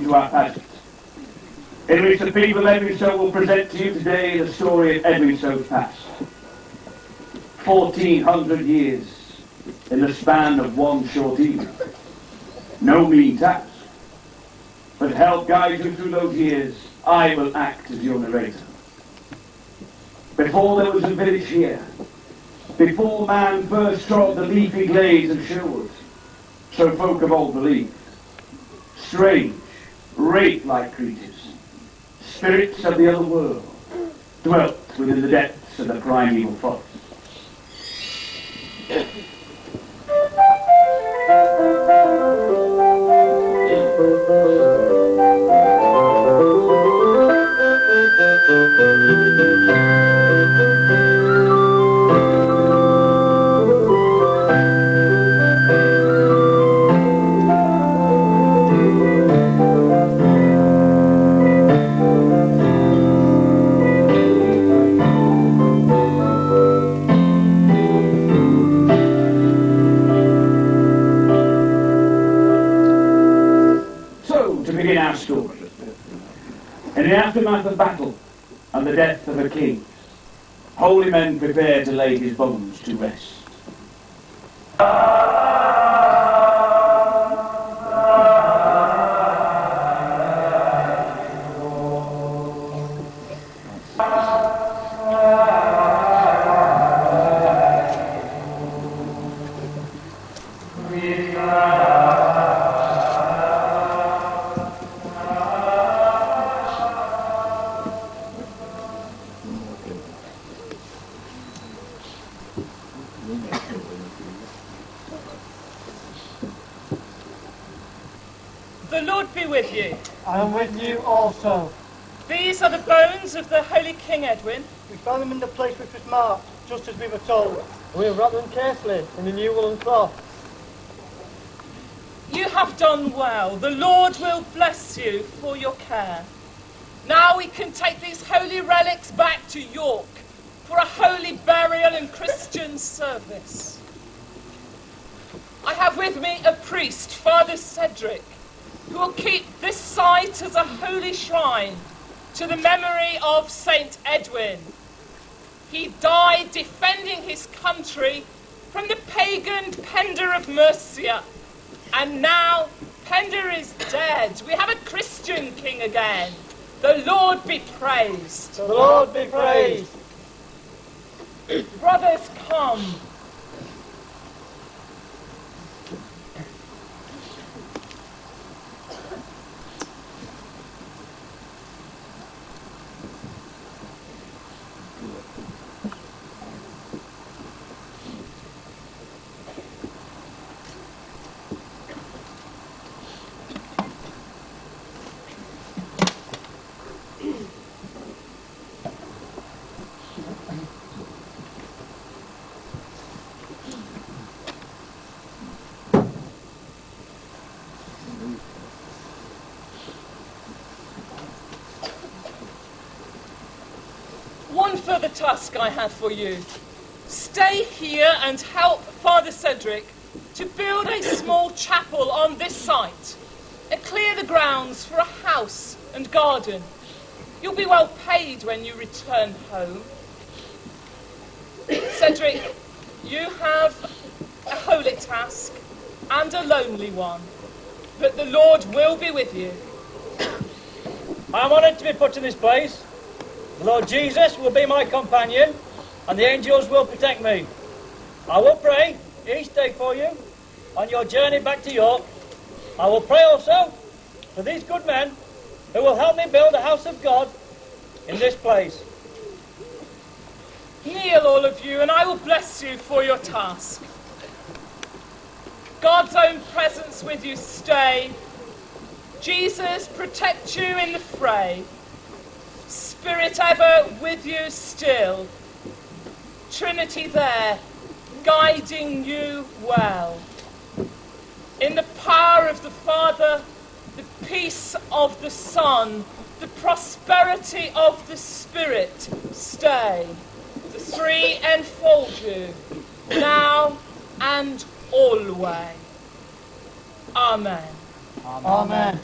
to our pageant, in which the people of Edwinstowe will present to you today the story of Edwinstowe's past. 1400 years in the span of one short evening. No mean task. But to help guide you through those years, I will act as your narrator. Before there was a village here, before man first trod the leafy glades of Sherwood, so folk of old believed, strange, wraith-like creatures, spirits of the other world, dwelt within the depths of the primeval forest. In the aftermath of battle and the death of a king, holy men prepare to lay his bones to rest. The Lord be with you. And with you also. These are the bones of the holy King Edwin. We found them in the place which was marked, just as we were told. We have wrapped them carefully in a new woolen cloth. You have done well. The Lord will bless you for your care. Now we can take these holy relics back to York for a holy burial and Christian service. I have with me a priest, Father Cedric, who will keep this site as a holy shrine to the memory of Saint Edwin. He died defending his country from the pagan Penda of Mercia, and now Penda is dead. We have a Christian king again. The Lord be praised. The Lord be praised. Brothers, come. One further task I have for you. Stay here and help Father Cedric to build a small chapel on this site and clear the grounds for a house and garden. You'll be well paid when you return home. Cedric, you have a holy task and a lonely one, but the Lord will be with you. I am honoured to be put in this place. The Lord Jesus will be my companion, and the angels will protect me. I will pray each day for you on your journey back to York. I will pray also for these good men who will help me build a house of God in this place. Kneel, all of you, and I will bless you for your task. God's own presence with you stay. Jesus, protect you in the fray. Spirit ever with you still. Trinity there, guiding you well. In the power of the Father, the peace of the Son, the prosperity of the Spirit, stay. The three enfold you, now and always. Amen. Amen.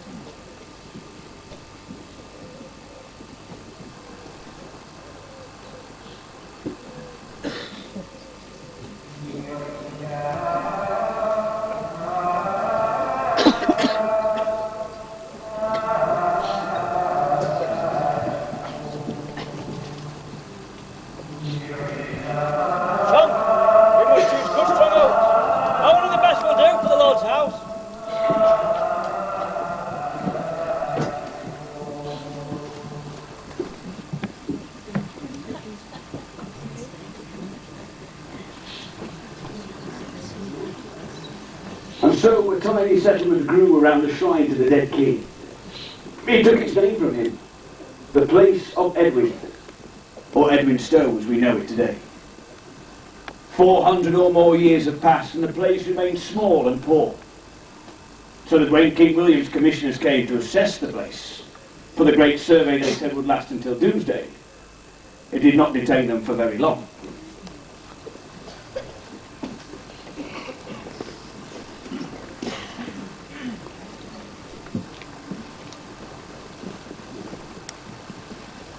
So a tiny settlement grew around the shrine to the dead king. It took its name from him, the place of Edwin, or Edwinstowe as we know it today. 400 or more years have passed and the place remains small and poor. So that when King William's commissioners came to assess the place, for the great survey they said would last until doomsday, it did not detain them for very long.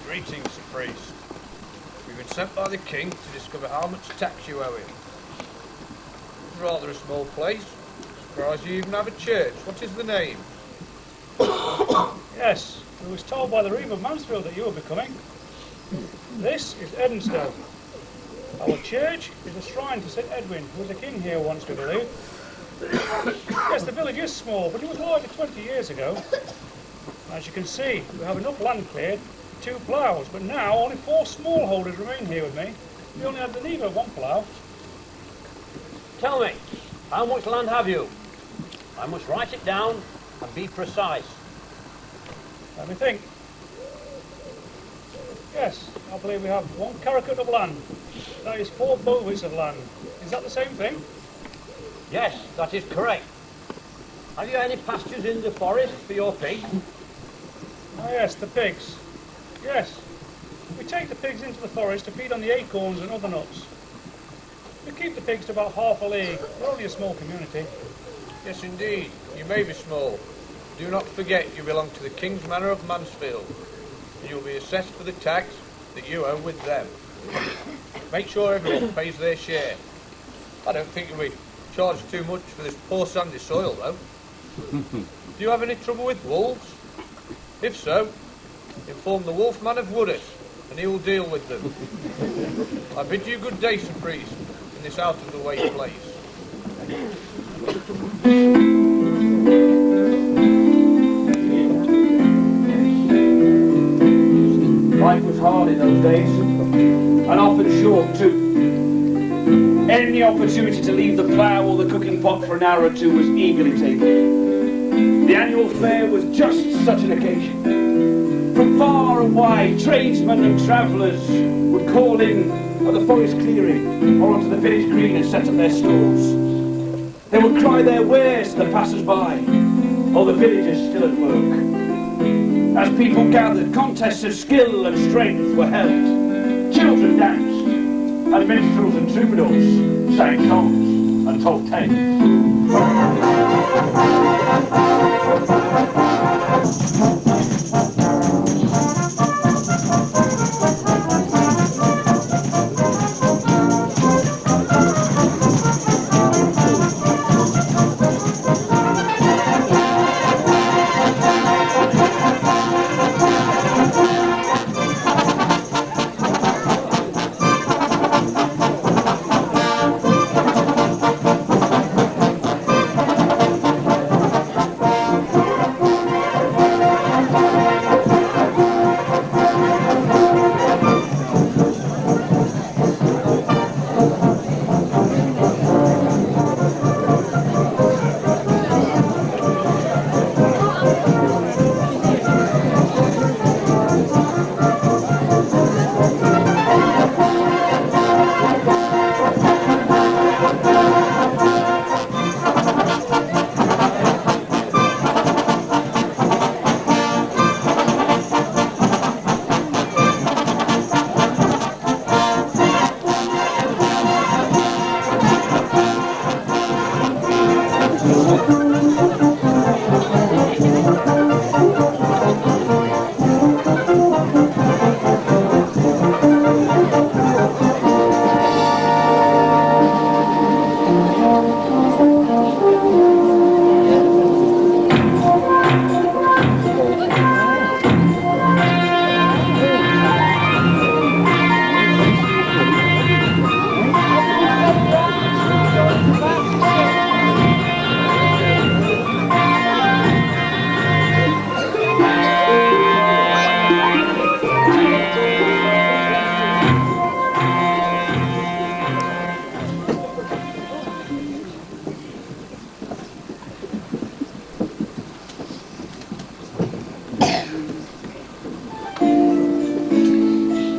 Greetings, priest. We've been sent by the king to discover how much tax you owe him. It's rather a small place. Surprised you even have a church. What is the name? Yes, we was told by the Reeve of Mansfield that you were becoming. This is Edwinstowe. Our church is a shrine to St. Edwin, who was a king here once, we believe. Yes, the village is small, but it was larger 20 years ago. As you can see, we have enough land cleared for 2 ploughs, but now only 4 smallholders remain here with me. We only have the need of 1 plough. Tell me, how much land have you? I must write it down and be precise. Let me think. Yes, I believe we have 1 caracat of land. That is 4 bowlwits of land. Is that the same thing? Yes, that is correct. Have you any pastures in the forest for your pigs? Ah yes, the pigs. Yes. We take the pigs into the forest to feed on the acorns and other nuts. We keep the pigs to about half a league. We're only a small community. Yes, indeed. You may be small. Do not forget you belong to the King's Manor of Mansfield. And you will be assessed for the tax that you owe with them. Make sure everyone pays their share. I don't think you'll be charged too much for this poor sandy soil, though. Do you have any trouble with wolves? If so, inform the Wolfman of Woodard, and he will deal with them. I bid you good day, Sir Priest, in this out-of-the-way place. Life was hard in those days, and often short too. Any opportunity to leave the plough or the cooking pot for an hour or two was eagerly taken. The annual fair was just such an occasion. From far and wide, tradesmen and travellers would call in at the forest clearing or onto the village green and set up their stalls. They would cry their wares to the passers-by, or the villagers still at work. As people gathered, contests of skill and strength were held. Children danced, and minstrels and troubadours sang songs and told tales.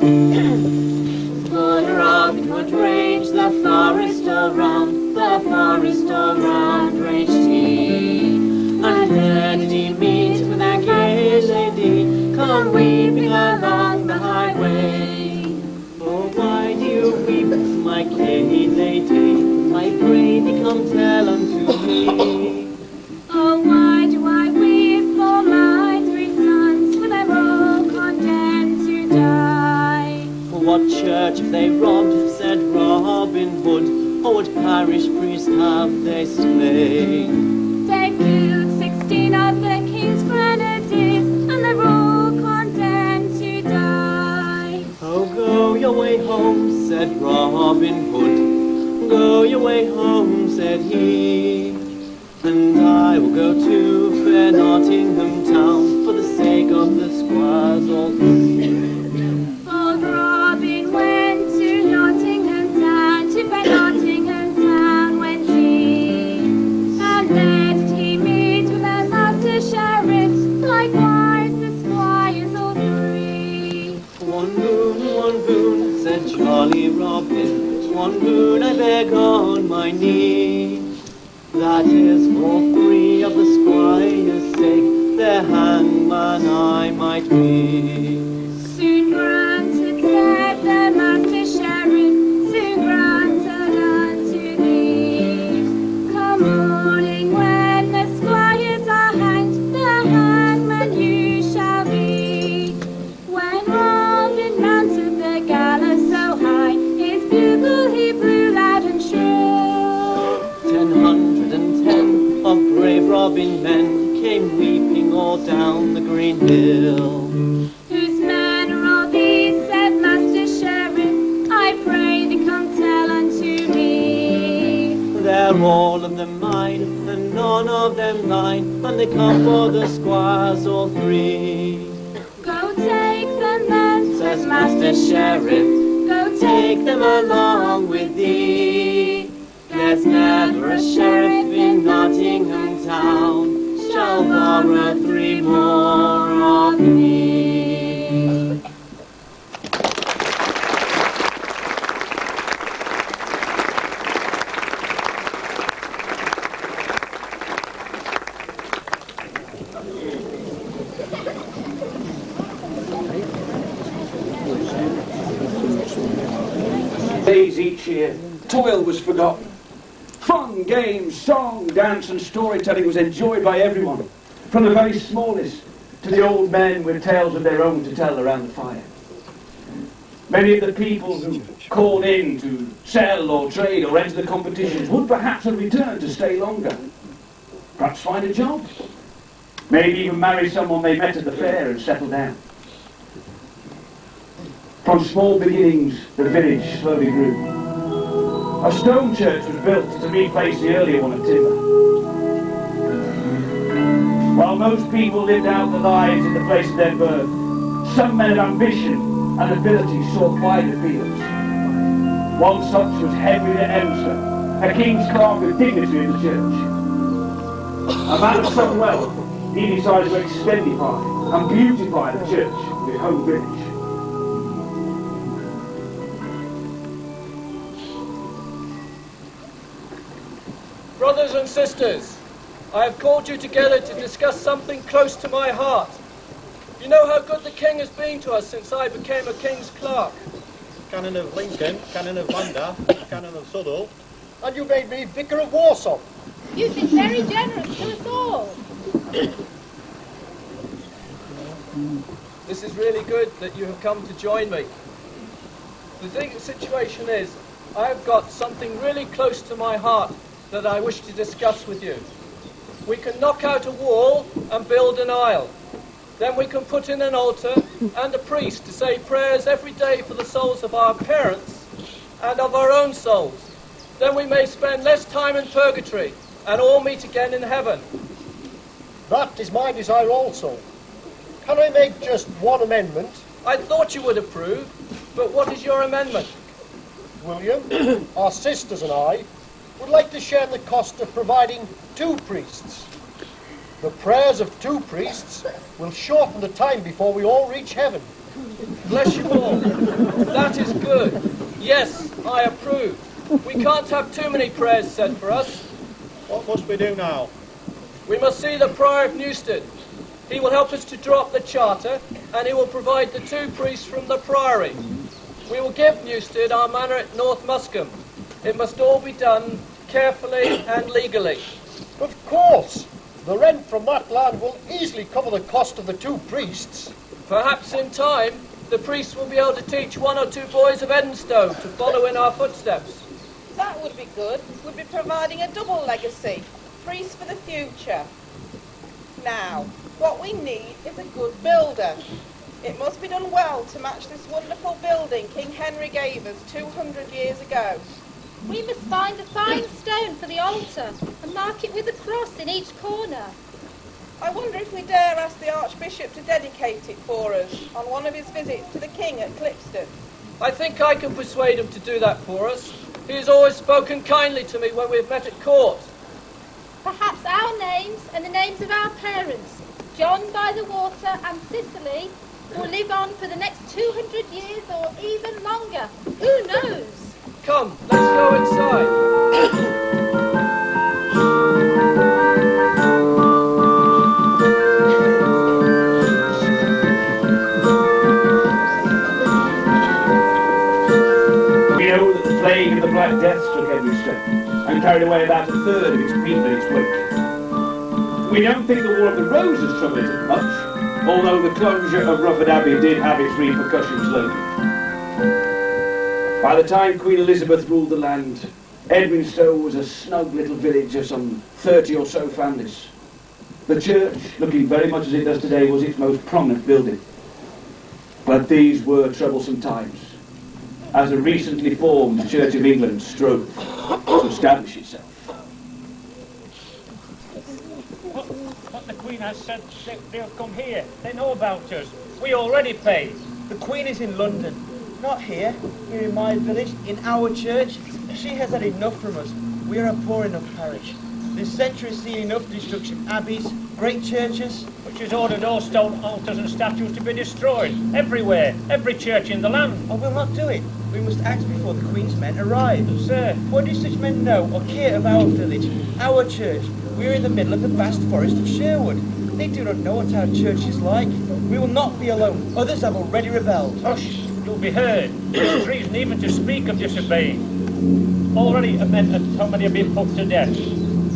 For Robin Hood ranged the forest all round, the forest all round ranged he. And there did he meet with a gay lady, come weeping along the highway. Oh, why do you weep, my gay lady? I pray thee come tell unto me. Oh, why do I weep for my 3 sons, for they're all condemned to die? For what church have they robbed, said Robin Hood, or what parish priest have they slain? They killed 16 of the king's grenadiers, and they're all condemned to die. Oh, go your way home, said Robin Hood, go your way home, said he. And I will go to fair Nottingham town, for the sake of the squires all three. Old Robin went to Nottingham town, to fair Nottingham town went he. And there did he meet with a master sheriff, likewise the squires all 3. One boon, said jolly Robin, one boon I beg on my knee. That is for 3 of the squires' sake, their hangman I might be. Soon granted, said the master sheriff, soon granted unto thee. Come morning when the squires are hanged, the hangman you shall be. When Robin mounted the gallows so high, his bugle he blew loud and shrill. 110 of brave Robin men came weeping all down the green hill. Whose men are all these, said Master Sheriff, I pray thee come tell unto me. They're all of them mine, and none of them thine, and they come for the squires all 3. Go take them then, Says Master Sheriff, go take them along with thee. There's never a sheriff in Nottingham town shall borrow 3 more of me. Days each year, toil was forgotten. Fun, games, song, dance and storytelling was enjoyed by everyone, from the very smallest to the old men with tales of their own to tell around the fire. Many of the people who called in to sell or trade or enter the competitions would perhaps have returned to stay longer, perhaps find a job, maybe even marry someone they met at the fair and settle down. From small beginnings, the village slowly grew. A stone church was built to replace the earlier one of timber. While most people lived out their lives in the place of their birth, some men of ambition and ability sought wider fields. One such was Henry de Edwinstowe, a king's clerk with dignity in the church. A man of some wealth, he decided to extendify and beautify the church with home village. Brothers and sisters, I have called you together to discuss something close to my heart. You know how good the king has been to us since I became a king's clerk. Canon of Lincoln, Canon of Landa, Canon of Southall, and you made me Vicar of Warsaw. You've been very generous to us all. This is really good that you have come to join me. The situation is, I have got something really close to my heart that I wish to discuss with you. We can knock out a wall and build an aisle. Then we can put in an altar and a priest to say prayers every day for the souls of our parents and of our own souls. Then we may spend less time in purgatory and all meet again in heaven. That is my desire also. Can I make just one amendment? I thought you would approve, but what is your amendment? William, our sisters and I would like to share the cost of providing 2 priests. The prayers of 2 priests will shorten the time before we all reach heaven. Bless you all. That is good. Yes, I approve. We can't have too many prayers said for us. What must we do now? We must see the Prior of Newstead. He will help us to draw up the charter, and he will provide the 2 priests from the Priory. We will give Newstead our manor at North Muscombe. It must all be done carefully and legally. Of course! The rent from that land will easily cover the cost of the 2 priests. Perhaps in time, the priests will be able to teach 1 or 2 boys of Edwinstowe to follow in our footsteps. That would be good. We'd be providing a double legacy. Priests for the future. Now, what we need is a good builder. It must be done well to match this wonderful building King Henry gave us 200 years ago. We must find a fine stone for the altar and mark it with a cross in each corner. I wonder if we dare ask the Archbishop to dedicate it for us on one of his visits to the King at Clipston. I think I can persuade him to do that for us. He has always spoken kindly to me when we've met at court. Perhaps our names and the names of our parents, John by the water and Cicely, will live on for the next 200 years or even longer. Who knows? Come, let's go inside. We know that the plague and the Black Death struck Edwinstowe and carried away about 1/3 of its people in its wake. We don't think the War of the Roses troubled it much, although the closure of Rufford Abbey did have its repercussions locally. By the time Queen Elizabeth ruled the land, Edwinstowe was a snug little village of some 30 or so families. The church, looking very much as it does today, was its most prominent building. But these were troublesome times, as a recently formed Church of England strove to establish itself. But the Queen has said they'll come here. They know about us. We already paid. The Queen is in London, not here in my village, in our church. She has had enough from us. We are a poor enough parish. This century has seen enough destruction. Abbeys, great churches. But she's ordered all stone altars and statues to be destroyed. Everywhere. Every church in the land. I will not do it. We must act before the Queen's men arrive. Sir, what do such men know or care of our village, our church? We are in the middle of the vast forest of Sherwood. They do not know what our church is like. We will not be alone. Others have already rebelled. Hush! You'll be heard. It's treason even to speak of disobeying. Already so many have been put to death.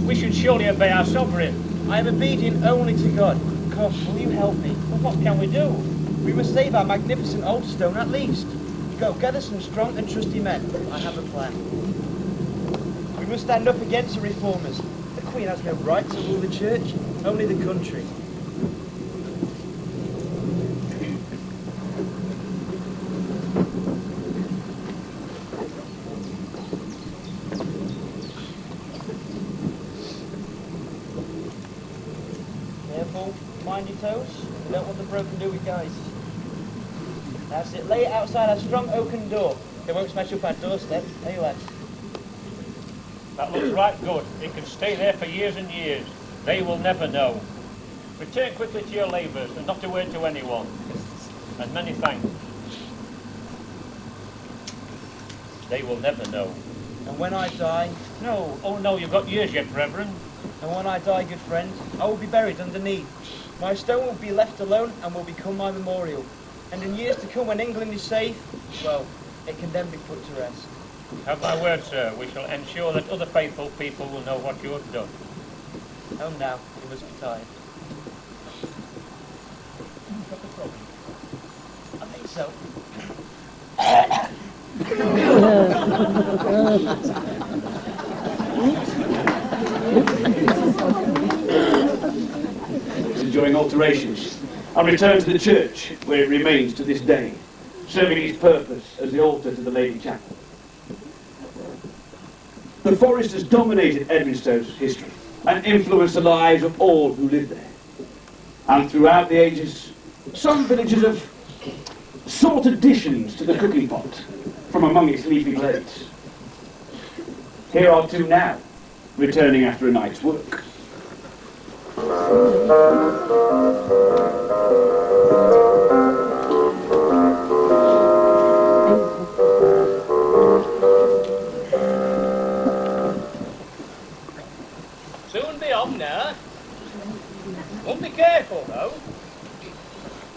We should surely obey our sovereign. I am obedient only to God. Come, will you help me? But what can we do? We must save our magnificent old stone at least. Go, gather some strong and trusty men. I have a plan. We must stand up against the reformers. The Queen has no right to rule the church, only the country. Careful, mind your toes. We don't want the broken doughy guys. That's it, lay it outside our strong oaken door. It won't smash up our doorstep, eh lads? That looks right good. It can stay there for years and years. They will never know. Return quickly to your labours and not a word to anyone. And many thanks. They will never know. And when I die... No, oh no, you've got years yet, Reverend. And when I die, good friend, I will be buried underneath. My stone will be left alone and will become my memorial. And in years to come, when England is safe, well, it can then be put to rest. Have my word, sir. We shall ensure that other faithful people will know what you have done. Home now. You must be tired. Got the problem? I think so. Enjoying alterations and returned to the church, where it remains to this day, serving its purpose as the altar to the Lady Chapel. The forest has dominated Edwinstowe's history and influenced the lives of all who live there. And throughout the ages, some villages have sought additions to the cooking pot from among its leafy glades. Here are two now, returning after a night's work.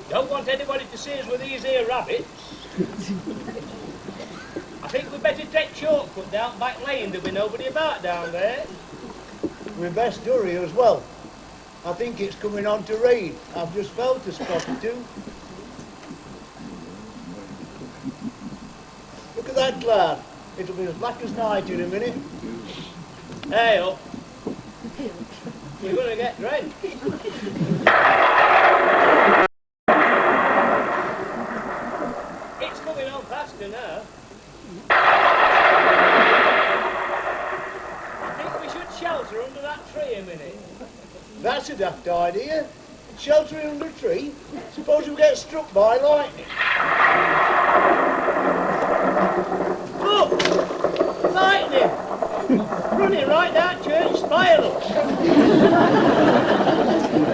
Don't want anybody to see us with these here rabbits. I think we'd better take shortcut down back lane. There'll be nobody about down there. We best hurry as well. I think it's coming on to rain. I've just felt a spot or two. Look at that cloud. It'll be as black as night in a minute. Hey up. You're going to get drenched. It's coming on faster now. I think we should shelter under that tree a minute. That's a daft idea. Sheltering under a tree. Suppose we get struck by lightning. Look! Lightning! Running right down church spire, look.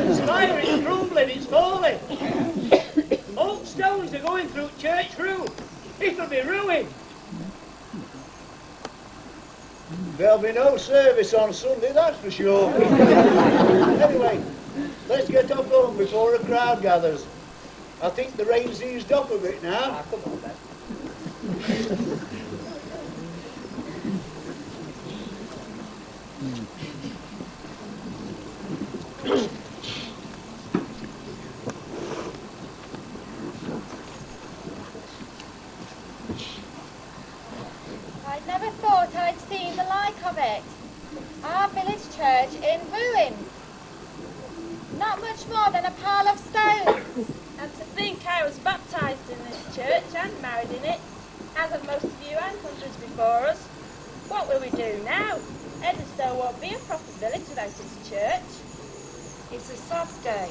The spire is crumbling, it's falling. Old stones are going through church roof. It'll be ruined. There'll be no service on Sunday, that's for sure. Anyway, let's get off home before a crowd gathers. I think the rain's eased up a bit now. Come on then. I'd never thought I'd seen the like of it. Our village church in ruin. Not much more than a pile of stones. And to think I was baptised in this church and married in it, as have most of you and hundreds before us. What will we do now? Edwinstowe won't be a proper village without its church. It's a sad day.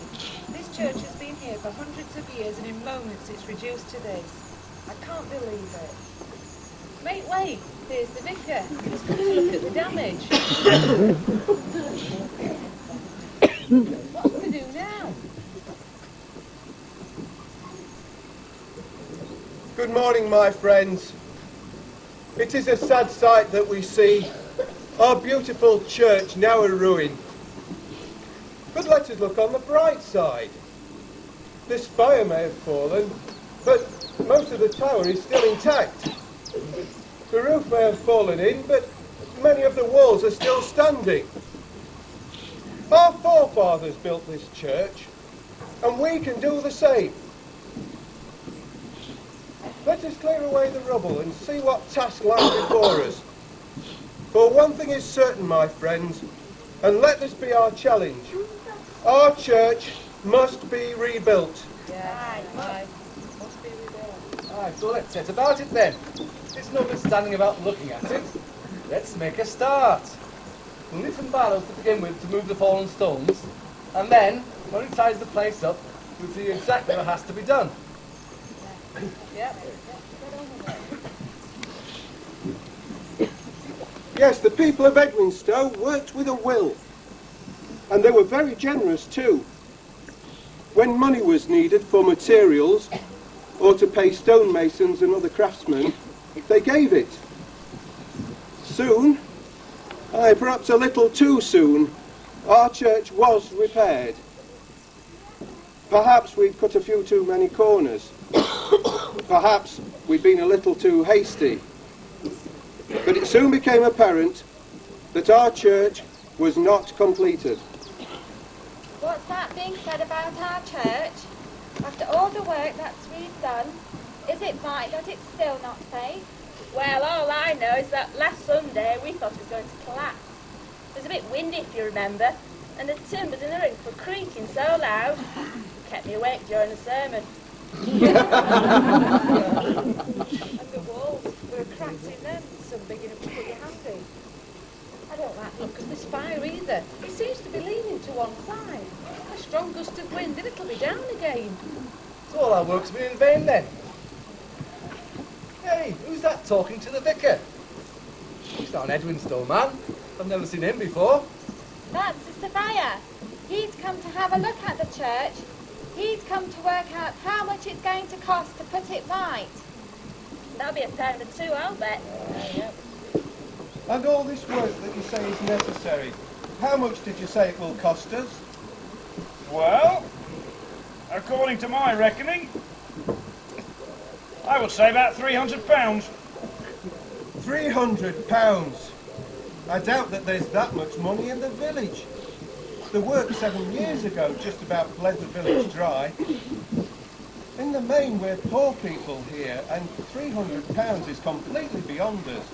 This church has been here for hundreds of years and in moments it's reduced to this. I can't believe it. Mate, wait, here's the vicar. He's come to look at the damage. What do we do now? Good morning, my friends. It is a sad sight that we see our beautiful church now a ruin. But let us look on the bright side. This spire may have fallen, but most of the tower is still intact. The roof may have fallen in, but many of the walls are still standing. Our forefathers built this church, and we can do the same. Let us clear away the rubble and see what task lies before us. For one thing is certain, my friends, and let this be our challenge. Our church must be rebuilt. Yeah, aye. Must be rebuilt. Aye, so let's set about it then. It's no good standing about looking at it. Let's make a start. We'll need some barrows to begin with to move the fallen stones, and then, when it ties the place up, we'll see exactly what has to be done. Yep. Yes, the people of Edwinstowe worked with a will, and they were very generous too. When money was needed for materials, or to pay stonemasons and other craftsmen, they gave it. Soon, perhaps a little too soon, our church was repaired. Perhaps we'd cut a few too many corners. Perhaps we'd been a little too hasty. But it soon became apparent that our church was not completed. What's that being said about our church? After all the work that we've done, is it right that it's still not safe? Well, all I know is that last Sunday we thought it was going to collapse. It was a bit windy, if you remember, and the timbers in the roof were creaking so loud, it kept me awake during the sermon. And the walls, there are cracks in them, some big enough to put your hand in. I don't like the look of the spire either. It seems to be leaning to one side. A strong gust of wind and it'll be down again. So all our work's been in vain then. Hey, who's that talking to the vicar? He's not an Edwinstowe man. I've never seen him before. That's Sister Fire. He's come to have a look at the church. He's come to work out how much it's going to cost to put it right. That'll be £1 or £2, I'll bet. Yep. And all this work that you say is necessary, how much did you say it will cost us? Well, According to my reckoning, I would say about £300. £300? I doubt that there's that much money in the village. The work 7 years ago just about bled the village dry. In the main, we're poor people here, and £300 is completely beyond us.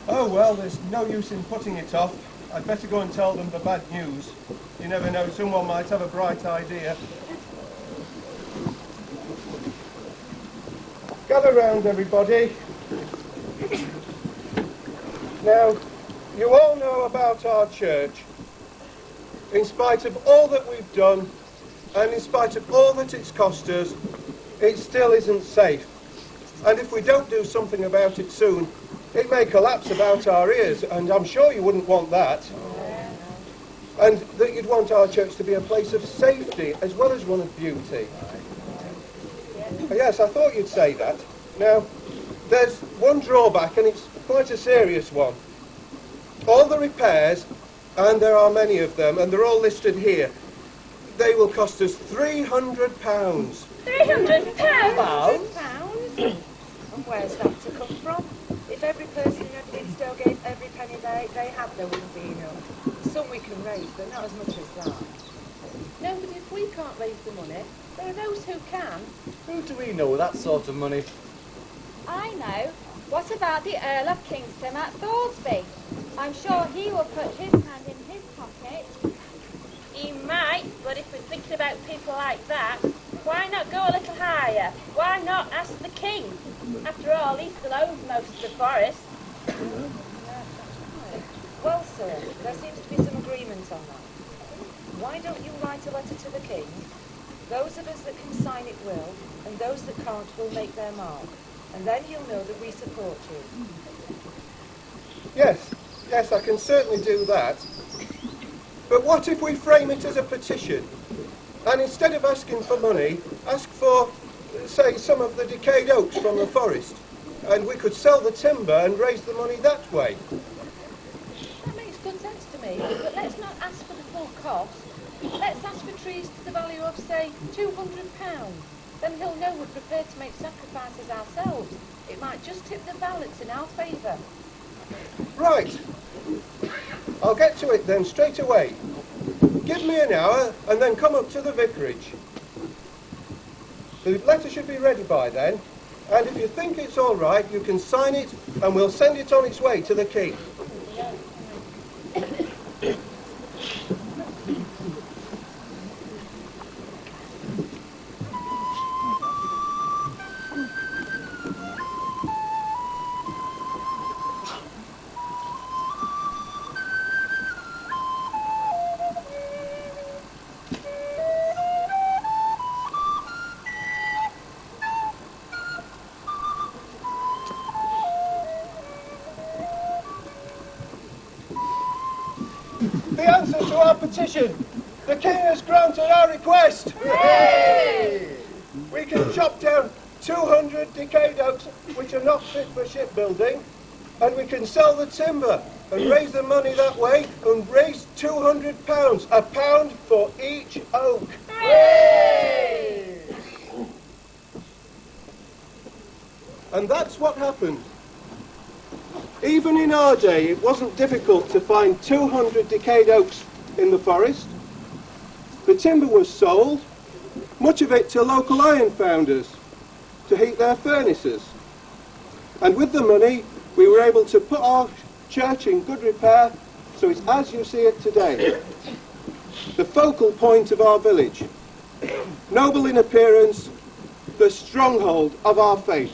Oh well, there's no use in putting it off. I'd better go and tell them the bad news. You never know, someone might have a bright idea. Gather round, everybody. Now, you all know about our church. In spite of all that we've done, and in spite of all that it's cost us, it still isn't safe. And if we don't do something about it soon, it may collapse about our ears, and I'm sure you wouldn't want that. And that you'd want our church to be a place of safety as well as one of beauty. Yes, I thought you'd say that. Now, there's one drawback, and it's quite a serious one. All the repairs, and there are many of them, and they're all listed here, they will cost us £300. £300? And where's that to come from? If every person in Edwinstowe gave every penny they had, there wouldn't be enough. Some we can raise, but not as much as that. No, but if we can't raise the money, there are those who can. Who do we know with that sort of money? I know. What about the Earl of Kingston at Thorsby? I'm sure he will put his hand in his pocket. He might, but if we're thinking about people like that, why not go a little higher? Why not ask the king? After all, he still owns most of the forest. Well, sir, there seems to be some agreement on that. Why don't you write a letter to the king? Those of us that can sign it will, and those that can't will make their mark. And then he'll know that we support you. Yes, I can certainly do that. But what if we frame it as a petition? And instead of asking for money, ask for, say, some of the decayed oaks from the forest. And we could sell the timber and raise the money that way. That makes good sense to me, but let's not ask for the full cost. Let's ask for trees to the value of, say, £200. Then he'll know we're prepared to make sacrifices ourselves. It might just tip the balance in our favour. Right. I'll get to it then straight away. Give me an hour and then come up to the vicarage. The letter should be ready by then, and if you think it's all right, you can sign it and we'll send it on its way to the king. The answer to our petition. The king has granted our request. Hooray! We can chop down 200 decayed oaks which are not fit for shipbuilding, and we can sell the timber and raise the money that way and raise £200, a pound for each oak. Hooray! And that's what happened. Even in our day, it wasn't difficult to find 200 decayed oaks in the forest. The timber was sold, much of it to local iron founders, to heat their furnaces. And with the money, we were able to put our church in good repair, so it's as you see it today. The focal point of our village, noble in appearance, the stronghold of our faith.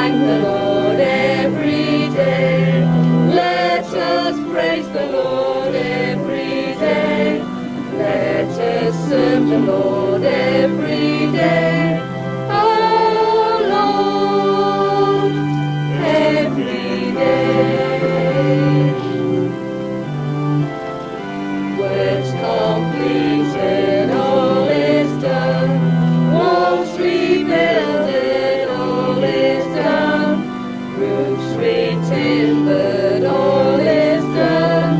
thank the Lord every day. Let us praise the Lord every day. Let us serve the Lord every day. Oh Lord, every day. Works completed, all is done. Walls rebuilded, all is done. Roofs retimbered, all is done.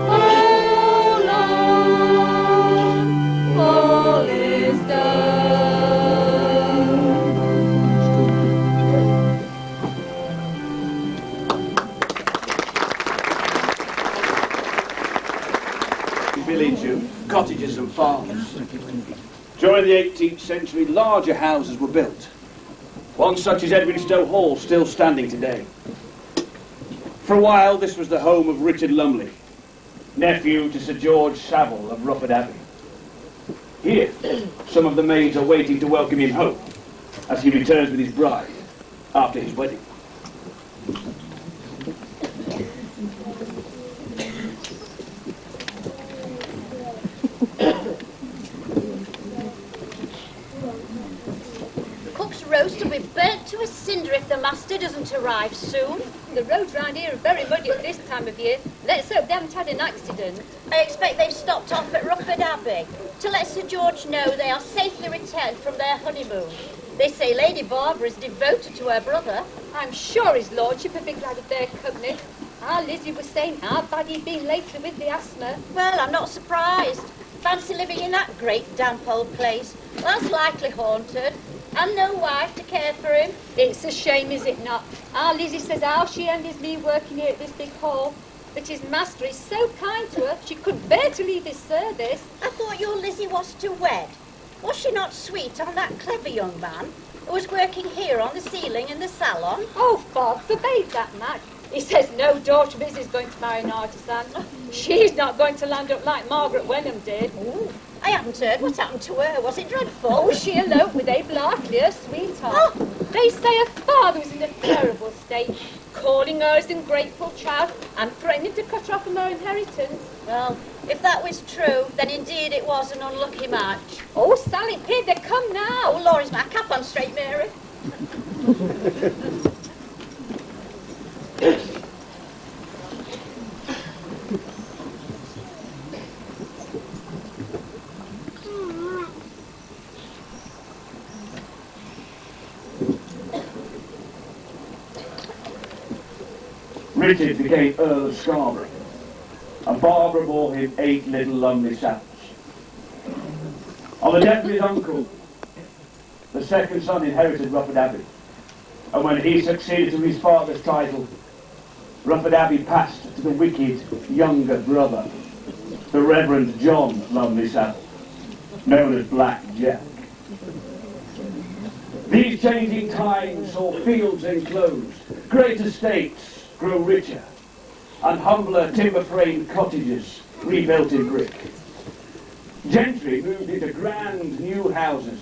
Oh Lord, all is done. Village of cottages and farms. During the 18th century, larger houses were built. One such as Edwinstowe Hall, still standing today. For a while, this was the home of Richard Lumley, nephew to Sir George Savile of Rufford Abbey. Here, some of the maids are waiting to welcome him home as he returns with his bride after his wedding. Cook's roast will be burnt to a cinder if the master doesn't arrive soon. The roads round here are very muddy at this time of year. Let's hope they haven't had an accident. I expect they've stopped off at Rufford Abbey to let Sir George know they are safely returned from their honeymoon. They say Lady Barbara is devoted to her brother. I'm sure his lordship would be glad of their company. Our Lizzie was saying how bad he'd been lately with the asthma. Well, I'm not surprised. Fancy living in that great damp old place. That's likely haunted. And no wife to care for him. It's a shame, is it not? Our Lizzie says how she envies me working here at this big hall. But his master is so kind to her, she couldn't bear to leave his service. I thought your Lizzie was to wed. Was she not sweet on that clever young man who was working here on the ceiling in the salon? Oh, Bob forbade that match. He says no daughter of his is going to marry an artisan. She's not going to land up like Margaret Wenham did. Ooh, I haven't heard what happened to her. Was it dreadful? Oh, she eloped with Abe Larkley, her sweetheart. Oh. They say her father was in a terrible state, calling her his ungrateful child and threatening to cut her off from her inheritance. Well, if that was true, then indeed it was an unlucky match. Oh, Sally Pitt, they come now. Oh, Laura's my cap on straight, Mary. Richard became Earl of Scarborough, and Barbara bore him 8 little Lumley saddles. On the death of his uncle, the second son inherited Rufford Abbey, and when he succeeded to his father's title, Rufford Abbey passed to the wicked younger brother, the Reverend John Lumley Savile, known as Black Jack. These changing times saw fields enclosed, great estates grow richer, and humbler timber-framed cottages rebuilt in brick. Gentry moved into grand new houses,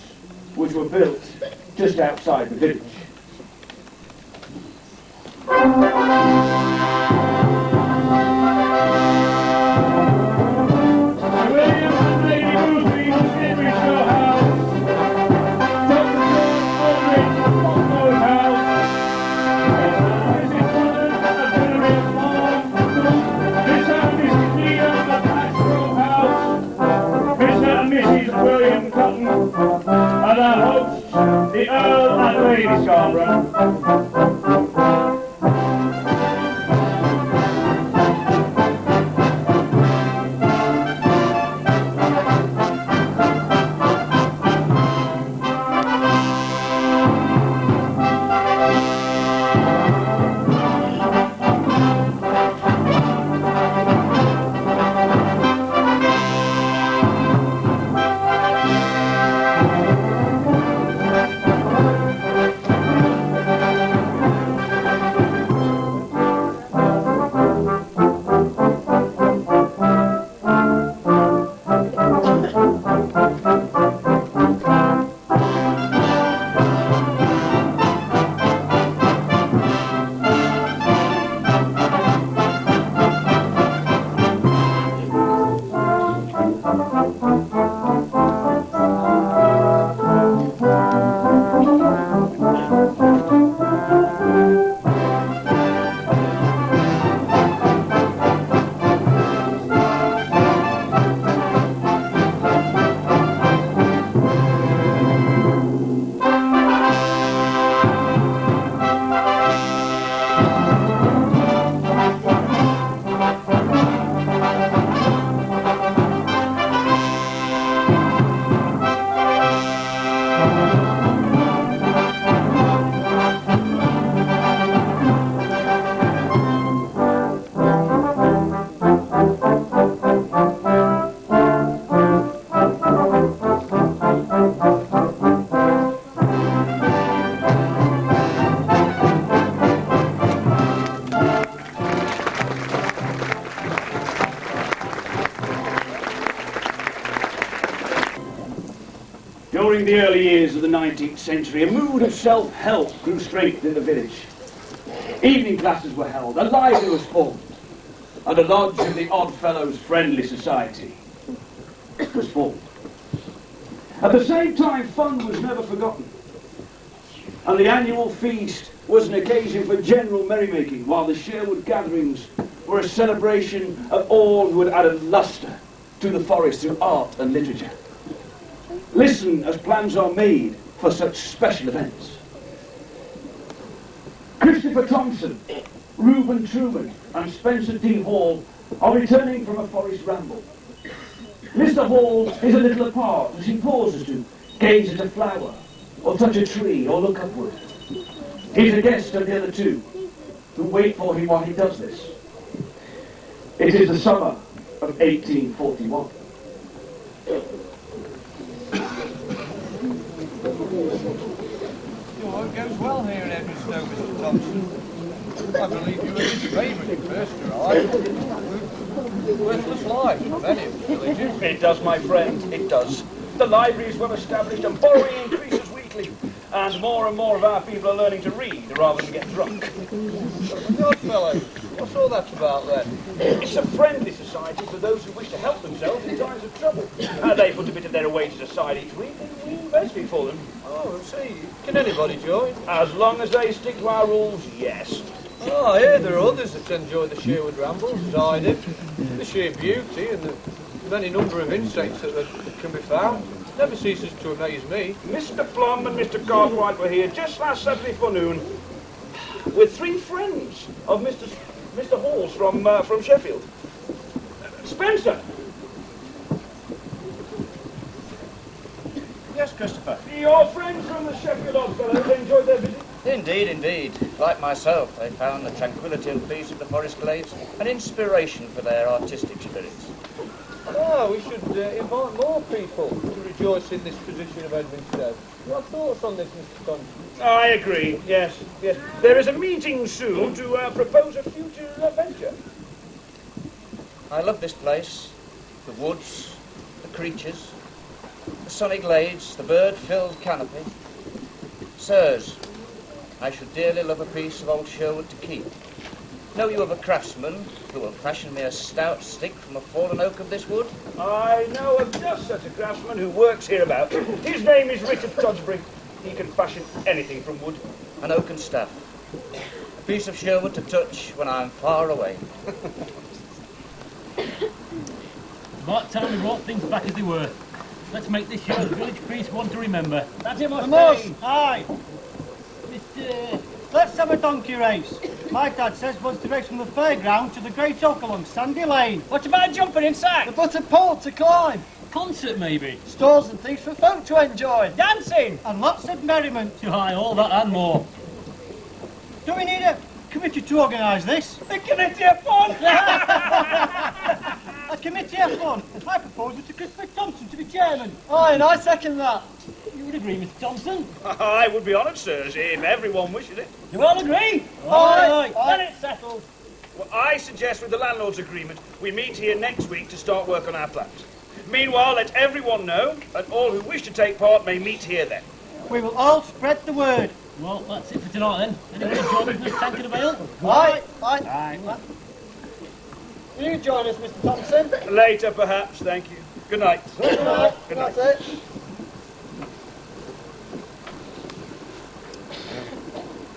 which were built just outside the village. And our hosts, the Earl and Lady Scarborough. During the early years of the 19th century, a mood of self-help grew strength in the village. Evening classes were held, a library was formed, and a lodge of the Oddfellows Friendly Society was formed. At the same time, fun was never forgotten, and the annual feast was an occasion for general merrymaking, while the Sherwood gatherings were a celebration of all who had added lustre to the forest through art and literature. Listen as plans are made for such special events. Christopher Thompson, Reuben Truman and Spencer D. Hall are returning from a forest ramble. Mr. Hall is a little apart as he pauses to gaze at a flower or touch a tree or look upward. He's a guest of the other two who wait for him while he does this. It is the summer of 1841. It goes well here in Edwinstowe, Mr. Thompson. I believe you were his favourite in first arrival. Worthless lives for many of the villagers. It does, my friend, it does. The library is well established and borrowing increases weekly. And more of our people are learning to read rather than get drunk. God, fellow, what's all that about then? It's a friendly society for those who wish to help themselves in times of trouble. They put a bit of their wages aside each week and we invest it for them. Oh, I see. Can anybody join? As long as they stick to our rules, yes. Oh, I hear there are others that enjoy the Sherwood rambles, as I do. The sheer beauty and the many number of insects that can be found never ceases to amaze me. Mr. Plum and Mr. Cartwright were here just last Saturday forenoon with 3 friends of Mr. Hall's from Sheffield. Spencer! Yes, Christopher. Your friends from the Sheffield Oddfellows enjoyed their visit? Indeed, indeed. Like myself, they found the tranquillity and peace of the forest glades an inspiration for their artistic spirits. Oh, we should invite more people to rejoice in this position of Edwinstowe. What thoughts on this, Mr. Thompson? I agree, yes. There is a meeting soon to propose a future venture. I love this place, the woods, the creatures, the sunny glades, the bird-filled canopy. Sirs, I should dearly love a piece of old Sherwood to keep. Know you of a craftsman who will fashion me a stout stick from a fallen oak of this wood? I know of just such a craftsman who works hereabout. His name is Richard Toddsbury. He can fashion anything from wood. An oaken staff. A piece of Sherwood to touch when I'm far away. About time we brought things back as they were. Let's make this year's village feast one to remember. That's it, Amos! Aye! Let's have a donkey race. My dad says wants to race from the fairground to the Great Oak along Sandy Lane. What about jumping in sack? The buttered pole to climb. Concert, maybe. Stalls and things for folk to enjoy. Dancing! And lots of merriment. Aye, all that and more. Do we need a committee to organise this? The committee of fun! A committee of fun. I propose it to Christopher Thompson to be chairman. Aye, and I second that. You would agree, Mr. Thompson? I would be honoured, sirs, if everyone wishes it. You all agree? Aye. Then it's settled. Well, I suggest with the landlord's agreement, we meet here next week to start work on our plans. Meanwhile, let everyone know, and all who wish to take part may meet here then. We will all spread the word. Well, that's it for tonight then. Anyone join us in this tankard of ale? Aye. Aye. Will you join us, Mr. Thompson? Later, perhaps, thank you. Good night. Good night. Good night. That's it.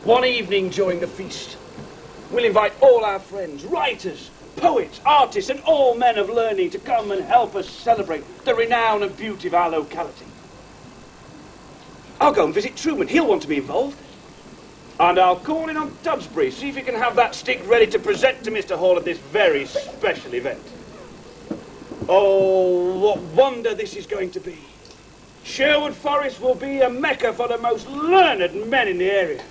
One evening during the feast, we'll invite all our friends, writers, poets, artists, and all men of learning to come and help us celebrate the renown and beauty of our locality. I'll go and visit Truman. He'll want to be involved. And I'll call in on Toddsbury, see if he can have that stick ready to present to Mr. Hall at this very special event. Oh, what wonder this is going to be. Sherwood Forest will be a mecca for the most learned men in the area.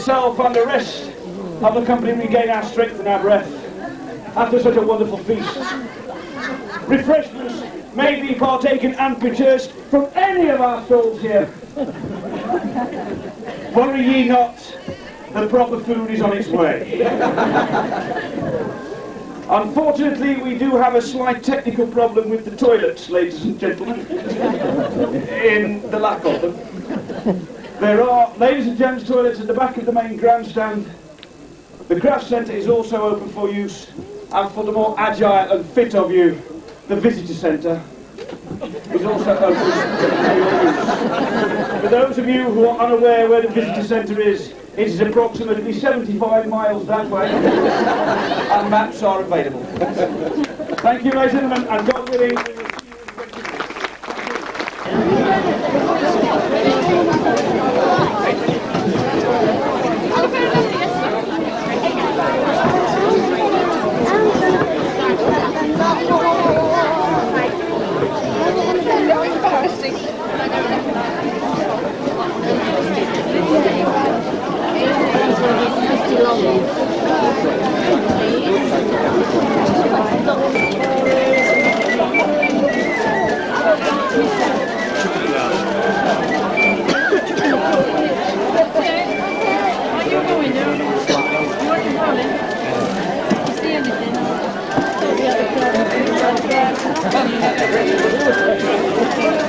myself and the rest of the company regain our strength and our breath after such a wonderful feast. Refreshments may be partaken and purchased from any of our stalls here. Worry ye not, the proper food is on its way. Unfortunately, we do have a slight technical problem with the toilets, ladies and gentlemen, in the lack of them. There are ladies and gents toilets at the back of the main grandstand. The craft centre is also open for use, and for the more agile and fit of you, the visitor centre is also open for use. For those of you who are unaware where the visitor centre is, it is approximately 75 miles that way, and maps are available. Thank you, ladies and gentlemen, and God willing,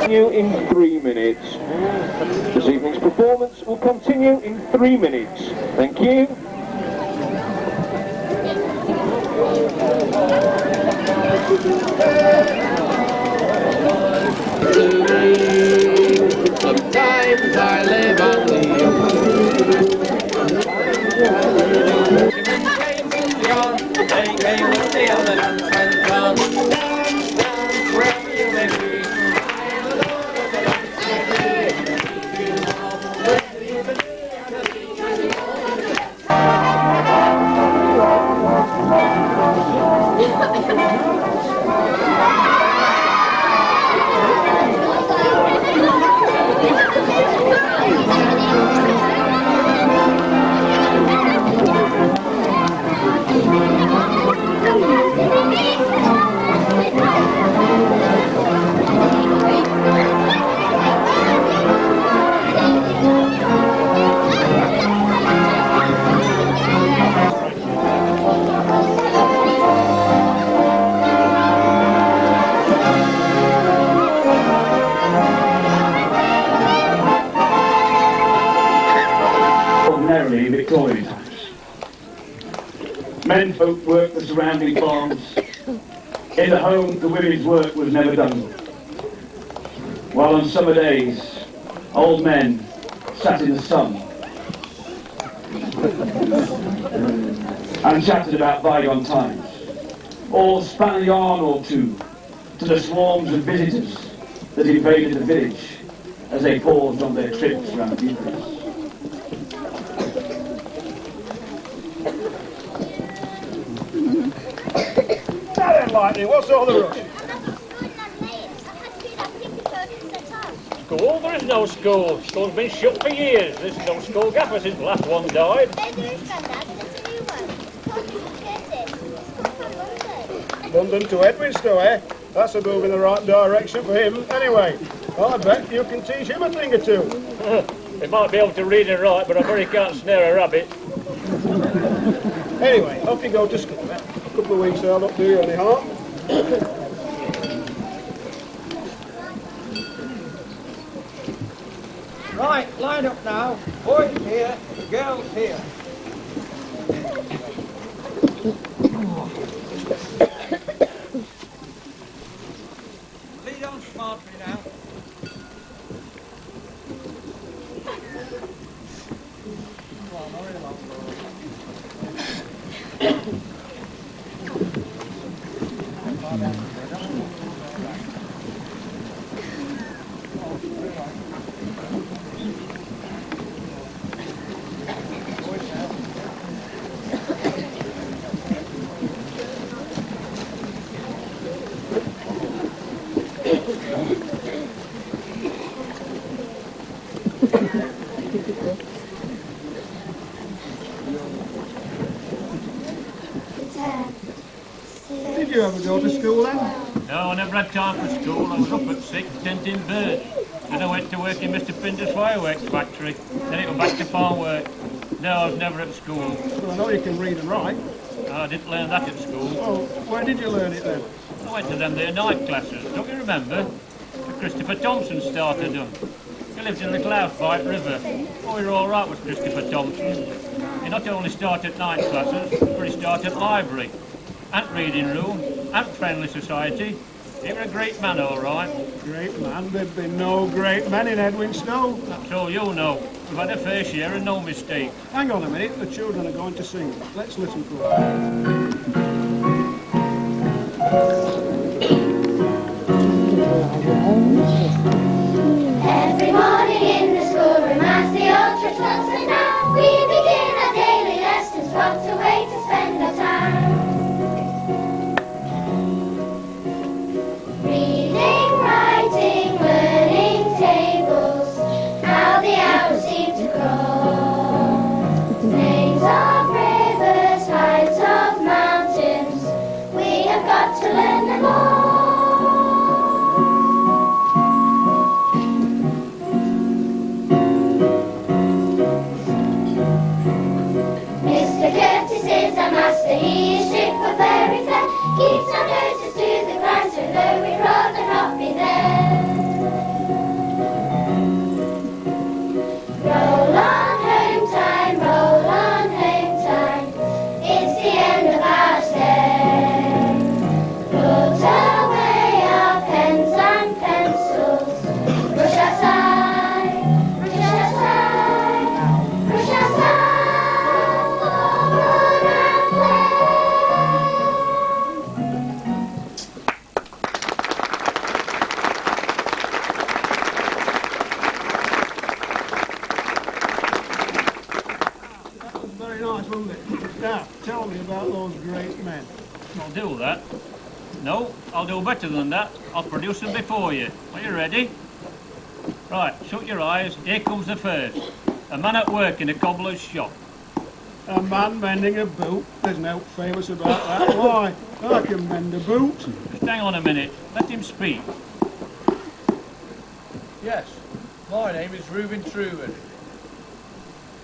we will in 3 minutes. This evening's performance will continue in 3 minutes. Thank you. Sometimes I live on the they came to steal the dance and dance. Dance, dance, wherever you may be. Ordinarily in Victorian times, men folk worked the surrounding farms. In the home, the women's work was never done. While on summer days, old men sat in the sun and chatted about bygone times, or span a yarn or two to the swarms of visitors that invaded the village as they paused on their trips round the Eucharist. That ain't likely. What's all the rush? School? There is no school. School's been shut for years. There's no school gaffer since the last one died. London to Edwinstowe, eh? That's a move in the right direction for him. Anyway, I bet you can teach him a thing or two. He might be able to read and write, but I bet he can't snare a rabbit. Anyway, off you go to school. A couple of weeks there, not do you any harm. Right, line up now. Boys here, girls here. Lead on smartly now. Did you ever go to school then? No, I never had time for school. I was up at 6 tenting birds. Then I went to work in Mr. Pinder's fireworks factory. Then it was back to farm work. No, I was never at school. Well, I know you can read and write. No, I didn't learn that at school. Oh, where did you learn it then? I went to them there night classes. Don't you remember? Christopher Thompson started them. He lived in the Cloudfight River. Oh, we were all right with Christopher Thompson. He not only started night classes, but he started library, and reading room, and friendly society. He was a great man, all right. Great man? There've been no great men in Edwinstowe. That's all you know. We've had a fair share and no mistake. Hang on a minute, the children are going to sing. Let's listen for them. Every morning in the schoolroom as the old church clocks are down, we begin our daily lessons, what a way to spend our time. Reading, writing, learning tables, how the hours seem to crawl. Names of rivers, heights of mountains, we have got to learn them all. Mr. Curtis is our master, he is strict but very fair, keeps our noses to the grind, so though we'd rather not be there. Roll on home time, it's the end of our stay. Put away our pens and pencils, brush aside, brush aside, brush aside. Very nice, wasn't it? Now, tell me about those great men. I'll do that. No, I'll do better than that. I'll produce them before you. Are you ready? Right, shut your eyes. Here comes the first. A man at work in a cobbler's shop. A man mending a boot? There's no famous about that. Why? I can mend a boot. Just hang on a minute. Let him speak. Yes, my name is Reuben Truman.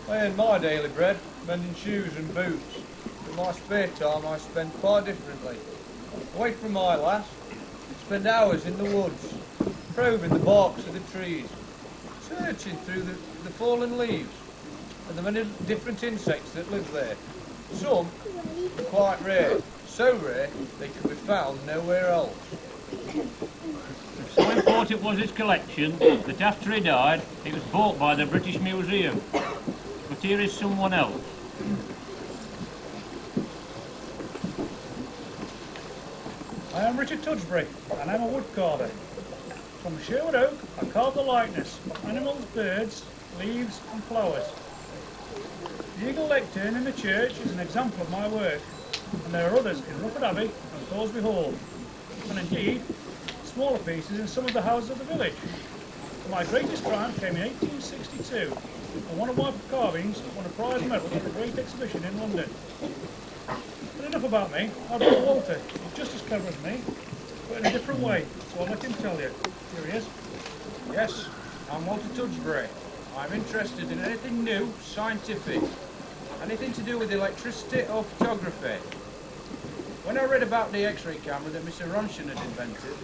I earn my daily bread mending shoes and boots. In my spare time I spend quite differently. Away from my lass, I spend hours in the woods, probing the barks of the trees, searching through the fallen leaves and the many different insects that live there. Some are quite rare, so rare they can be found nowhere else. So important was his collection that after he died, it was bought by the British Museum. But here is someone else. I am Richard Tudgebury, and I'm a wood carver. From Sherwood oak, I carve the likeness of animals, birds, leaves and flowers. The eagle lectern in the church is an example of my work, and there are others in Rufford Abbey and Thoresby Hall, and indeed smaller pieces in some of the houses of the village. My greatest triumph came in 1862, and one of my carvings won a prize medal at the Great Exhibition in London. But enough about me. Our brother Walter is just as clever as me, but in a different way, so I'll let him tell you. Here he is. Yes, I'm Walter Tudgebury. I'm interested in anything new, scientific, anything to do with electricity or photography. When I read about the X-ray camera that Mr. Röntgen had invented,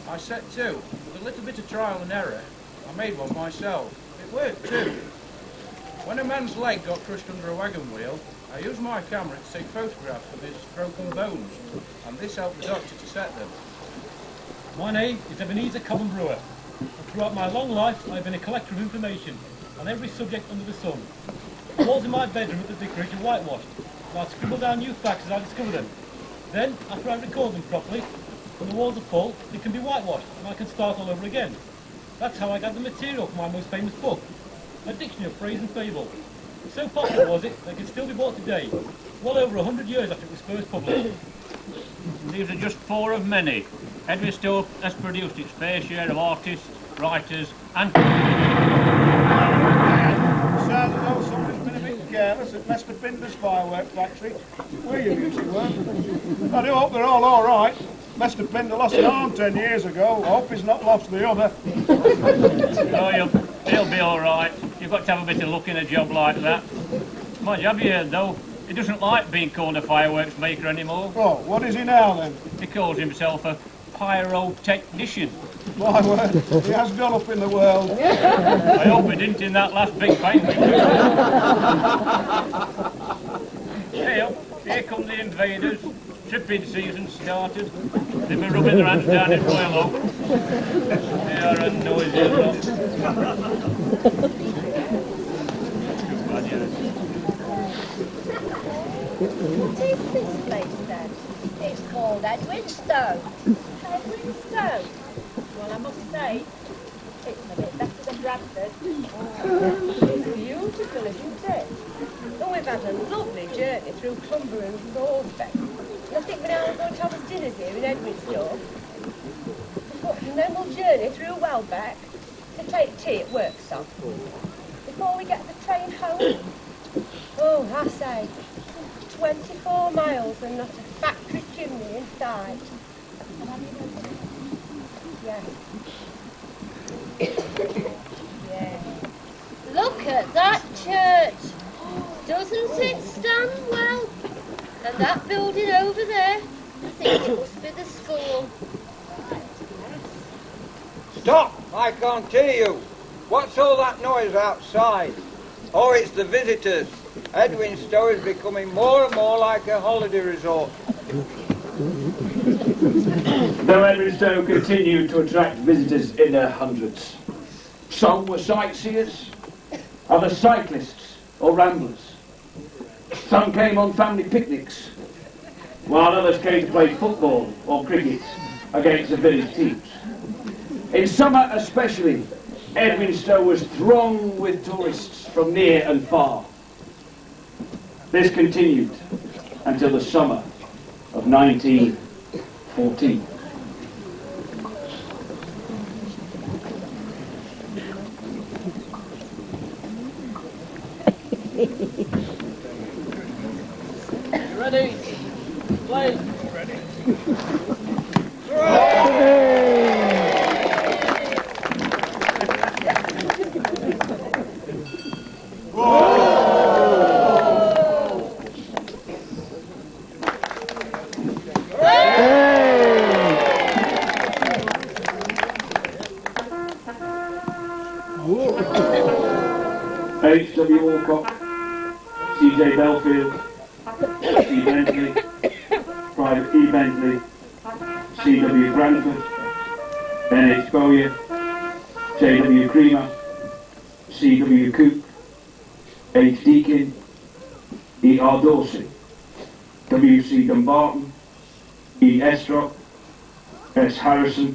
I set to. With a little bit of trial and error, I made one myself. It worked too. When a man's leg got crushed under a wagon wheel, I used my camera to take photographs of his broken bones, and this helped the doctor to set them. My name is Ebenezer Common Brewer, and throughout my long life I have been a collector of information on every subject under the sun. The walls in my bedroom at the vicarage are whitewashed, and I scribble down new facts as I discover them. Then, after I record them properly, when the walls are full, they can be whitewashed, and I can start all over again. That's how I got the material for my most famous book, a dictionary of phrase and fable. So popular was it that it can still be bought today, well over 100 years after it was first published. These are just four of many. Edwinstowe has produced its fair share of artists, writers and... Sounds as though somebody's been a bit careless. us at Mr. Binder's fireworks factory, where you usually were. I do hope they're all right. Mr. Binder lost an arm 10 years ago. I hope he's not lost the other. Oh, he'll be all right. You've got to have a bit of luck in a job like that. Mind you, have you heard, though? He doesn't like being called a fireworks maker anymore. Oh, what is he now, then? He calls himself a pyrotechnician. My word, he has gone up in the world. I hope he didn't in that last big painting. Here come the invaders. Tripping season started. They've been rubbing their hands down in Royal Oak. They are a noisy lot. What is this place then? It's called Edwinstowe. Edwinstowe. Well, I must say, it's a bit better than Bradford. It's beautiful, isn't it? Oh, we've had a lovely journey through Clumber and Thornbeck. And I think we're now going to have a dinner here in Edwinstowe. And then we'll journey through Welbeck to take tea at Worksop. Before we get the train home. Oh, I say, 24 miles and not a factory chimney in sight. Yes. Yeah. Look at that church. Doesn't it stand well? And that building over there, I think it must be the school. Stop! I can't hear you. What's all that noise outside? Oh, it's the visitors. Edwinstowe is becoming more and more like a holiday resort. Though Edwinstowe continued to attract visitors in their hundreds. Some were sightseers, others cyclists or ramblers. Some came on family picnics, while others came to play football or cricket against the village teams. In summer especially, Edwinstowe was thronged with tourists from near and far. This continued until the summer of 1914. You ready? Play. Ready. H.W. Alcock, C.J. Belfield, C. Bentley, Private E. Bentley, C.W. Branford, N.H. Bowyer, J.W. Creamer, C.W. Coop, H. Deakin, E.R. Dorsey, W.C. Dumbarton, E. Estrock, S. Harrison,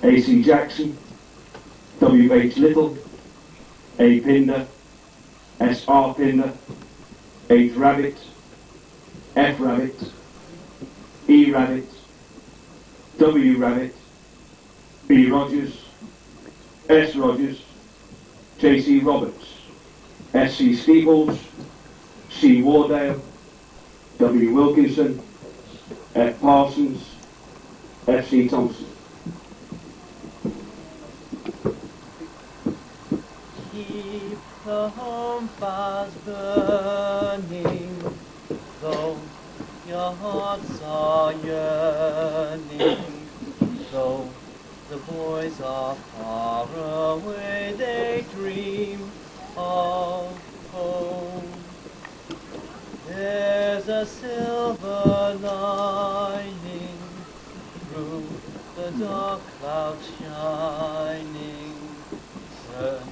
A.C. Jackson, W.H. Little, A. Pinder, S. R. Pinder, H. Rabbit, F. Rabbit, E. Rabbit, W. Rabbit, B. Rogers, S. Rogers, J. C. Roberts, S. C. Steeples, C. Wardale, W. Wilkinson, F. Parsons, F. C. Thompson. Keep the home fires burning, though your hearts are yearning, though the boys are far away, they dream of home. There's a silver lining through the dark clouds shining. Turn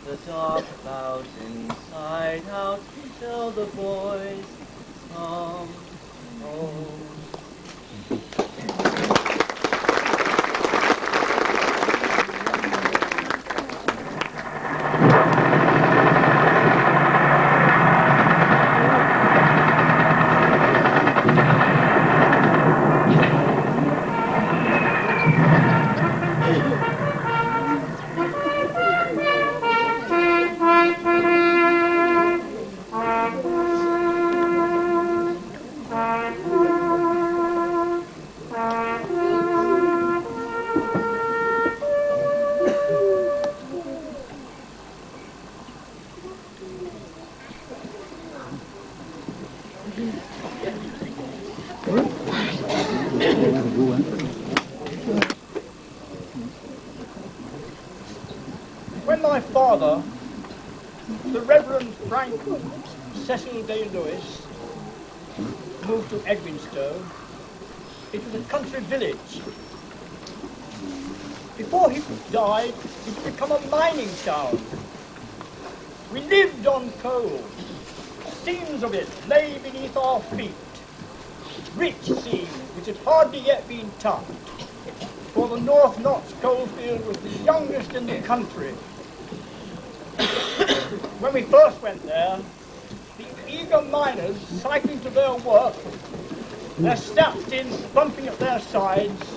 the dark clouds inside out till the boys come home. When my father, the Reverend Frank Cecil Day-Lewis, moved to Edwinstowe, it was a country village. Before he died, it had become a mining town. We lived on coal. Seams of it lay beneath our feet. Rich seams which had hardly yet been tapped. For the North Notts coalfield was the youngest in the country. When we first went there, the eager miners cycling to their work, their snapskins bumping at their sides,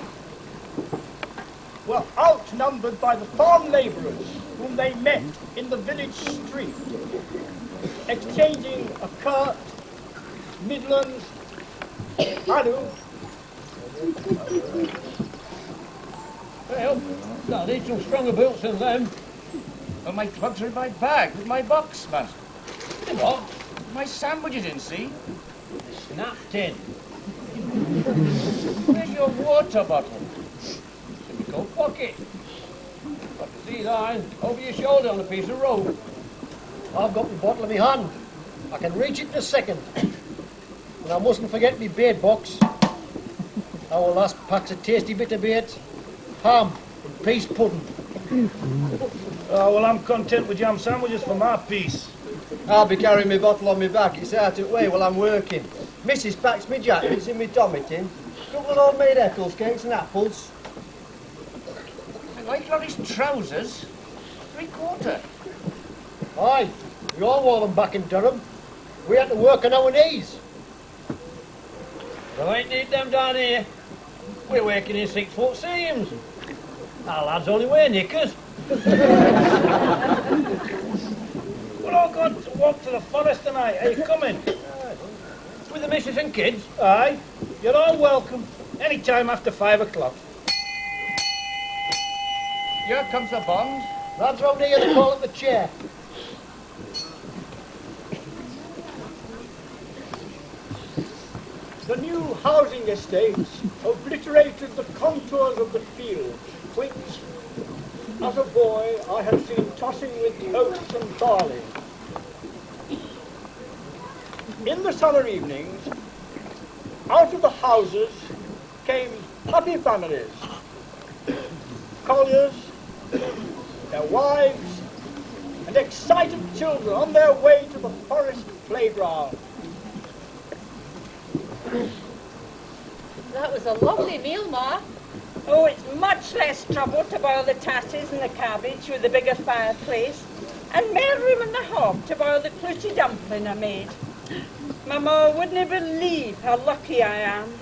were outnumbered by the farm labourers whom they met in the village street, exchanging a curt, Midlands, hello. Well, I need some stronger boots than them. Well, my clubs are in my bag with my box, master. You know what? My sandwiches in, see? Snapped in. Where's your water bottle? In the coat pocket. Got to see that over your shoulder on a piece of rope. I've got the bottle in my hand. I can reach it in a second. And I mustn't forget my bait box. Our last pack's a tasty bit of bait. Ham and peas pudding. Oh, well, I'm content with jam sandwiches for my piece. I'll be carrying my bottle on my back. It's out of the way while I'm working. Mrs. packs me jackets in my tommy tin. Couple of homemade Eccles cakes and apples. I like Laurie's trousers. 3/4. Aye, we all wore them back in Durham. We had to work on our knees. We won't need them down here. We're working in 6-foot seams. Our lads only wear knickers. We're all going to walk to the forest tonight. Are you coming? With the missus and kids? Aye. You're all welcome. Any time after 5 o'clock. Here comes the bond. Lads round here, they call it the chair. The new housing estates obliterated the contours of the fields, which, as a boy, I had seen tossing with oats and barley. In the summer evenings, out of the houses came happy families, colliers, their wives, and excited children on their way to the forest playground. That was a lovely meal, Ma. Oh, it's much less trouble to boil the tatties and the cabbage with a bigger fireplace, and more room in the hob to boil the clooty dumpling I made. Mama wouldn't believe how lucky I am.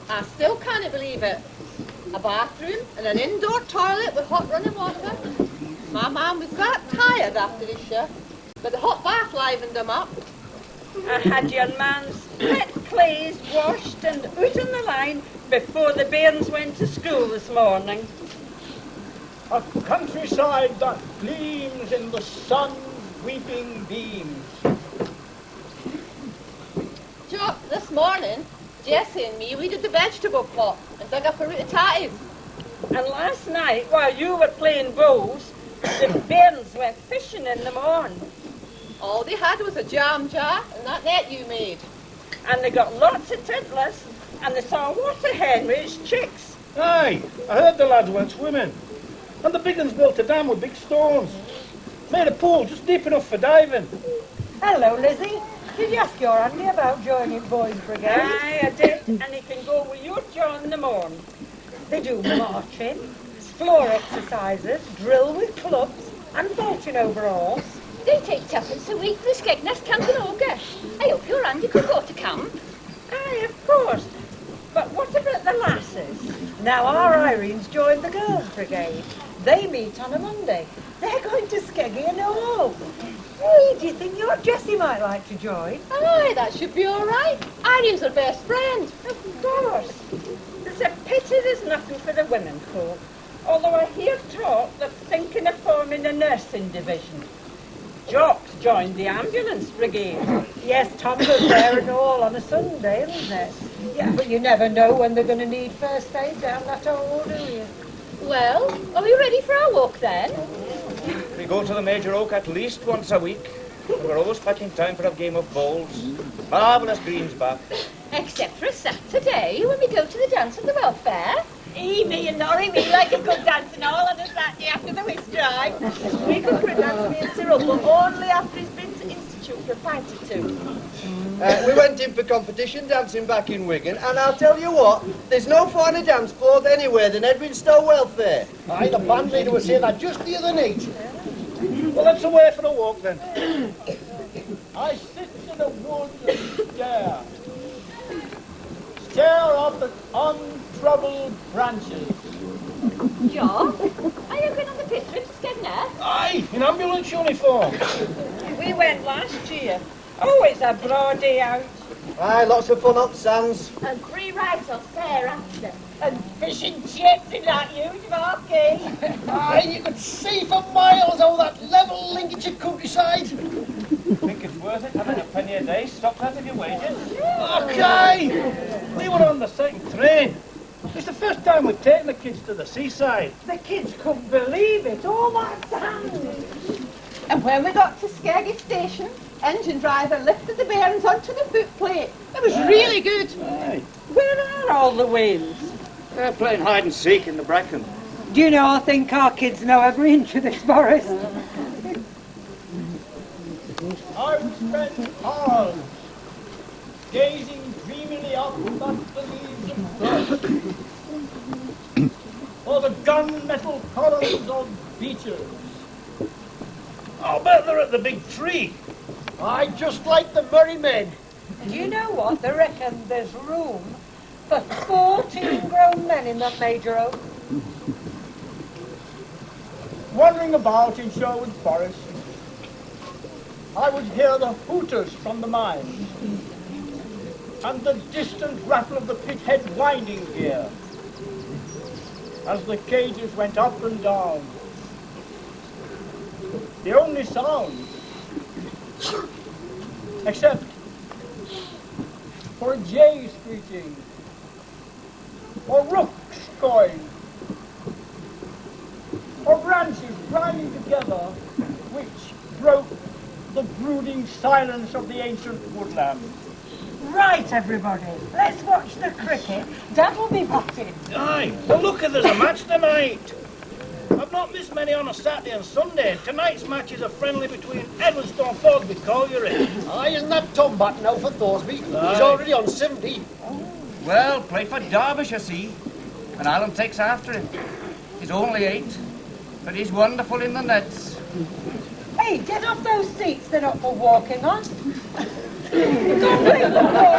I still can't believe it. A bathroom and an indoor toilet with hot running water. My mum was that tired after this year, but the hot bath livened them up. I had young man's pet clays washed and out on the line before the bairns went to school this morning. A countryside that gleams in the sun's weeping beams. Jock, this morning, Jessie and me, we did the vegetable plot and dug up a root of tatties. And last night, while you were playing bowls, the bairns went fishing in the morn. All they had was a jam jar and that net you made. And they got lots of tiddlers, and they saw water hen with its chicks. Aye, I heard the lads went swimming. And the big uns built a dam with big stones. Made a pool just deep enough for diving. Hello, Lizzie. Did you ask your auntie about joining Boys Brigade? Aye, I did, and he can go with you, John, in the morn. They do marching, floor exercises, drill with clubs, and vaulting overalls. They take tuppence a week for the Skegness camp in August. I hope your auntie could go to camp. Aye, of course. But what about the lasses? Now our Irene's joined the Girls Brigade. They meet on a Monday. They're going to Skeggy and all. Hey, do you think your Jessie might like to join? Aye, that should be all right. Irene's her best friend. Of course. It's a pity there's nothing for the women folk. Although I hear talk they're thinking of forming a nursing division. Jock's joined the ambulance brigade. Yes, Tom was there and all on a Sunday, isn't it? Yeah, but you never know when they're going to need first aid down that hole, do you? Well, are we ready for our walk then? We go to the Major Oak at least once a week. And we're always back in time for a game of bowls. Marvellous greens back. Except for a Saturday, when we go to the dance at the welfare. Me and Laurie, we like a good dance and all on a Saturday after the whisk drive. We go for a dance, me and Cyril, but only after he's been to Institute for a pint or two. We went in for competition dancing back in Wigan, and I'll tell you what, there's no finer dance floor anywhere than Edwinstowe Welfare. Aye, the band leader was saying that just the other night. Well, let's away for a walk then. I sit in the woods and stare up at untroubled branches. Jock, are you going on the pit trip to Skegness? Aye, in ambulance uniform. We went last year. Oh, it's a broad day out. Aye, lots of fun up sands. And 3 rides off there after. And fish and chips in that huge marquee. Aye, you could see for miles all that level Lincolnshire countryside. Think it's worth it having a penny a day stopped out of your wages? Okay! We were on the second train. It's the first time we've taken the kids to the seaside. The kids couldn't believe it. All that sand. And when we got to Skaggy Station, engine driver lifted the bearings onto the footplate. It was really good. Aye. Where are all the whales? They're playing hide and seek in the bracken. Do you know, I think our kids know every inch of this forest. I would spend hours gazing dreamily up at the leaves of birch, or the gunmetal columns of beeches. I'll bet they're at the big tree. Aye, just like the Murray men. Do you know what? They reckon there's room for 14 grown men in that Major Oak. Wandering about in Sherwood Forest, I would hear the hooters from the mines and the distant rattle of the pithead winding gear as the cages went up and down. The only sound, except for a jay screeching or rooks cawing or branches grinding together, which broke the brooding silence of the ancient woodland. Right, everybody, let's watch the cricket. Dad will be batting. Aye, well look, there's a match tonight. I've not missed many on a Saturday and Sunday. Tonight's match is a friendly between Edwinstowe and Thorsby Colliery. Aye, isn't that Tom batting now for Thorsby? Aye. He's already on 70. Well, played for Derbyshire, see, and Alan takes after him. He's only 8, but he's wonderful in the nets. Hey, get off those seats, they're not for walking on. Go play the ball.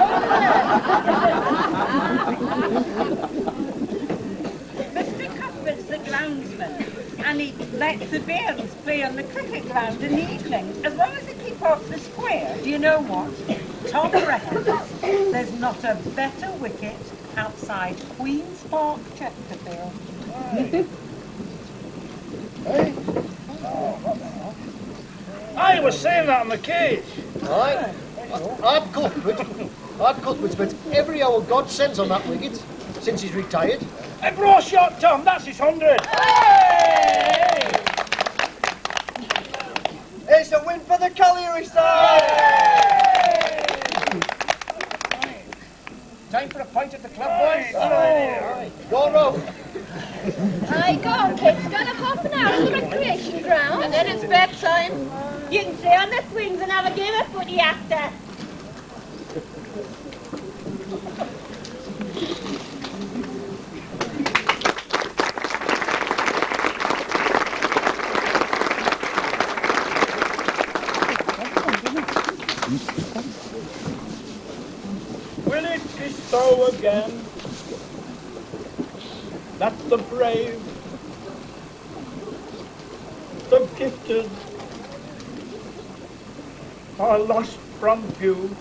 Mr. Cuthbert's the groundsman, and he lets the Bairns play on the cricket ground in the evenings, as long as they keep off the square. Do you know what? Tom reckons there's not a better wicket outside Queen's Park, Chesterfield. Hey? I was saying that on the cage. Aye. I'd Cuthbert spent every hour God sends on that wicket since he's retired. A broad shot, Tom, that's his 100. Hey! It's a win for the colliery side! Time for a pint at the club, boys. Go round. Aye, go on, kids. Go and have half an hour at the recreation ground. And then it's bedtime. You can stay on the swings and have a game of footy after. Will it be so again that the brave, the gifted are lost from view?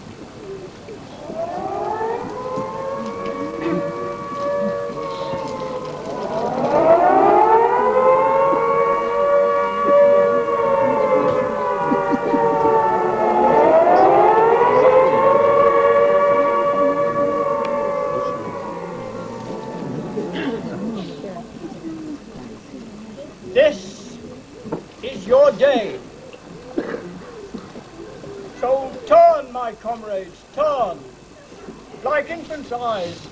Turn, my comrades, turn, like infants' eyes,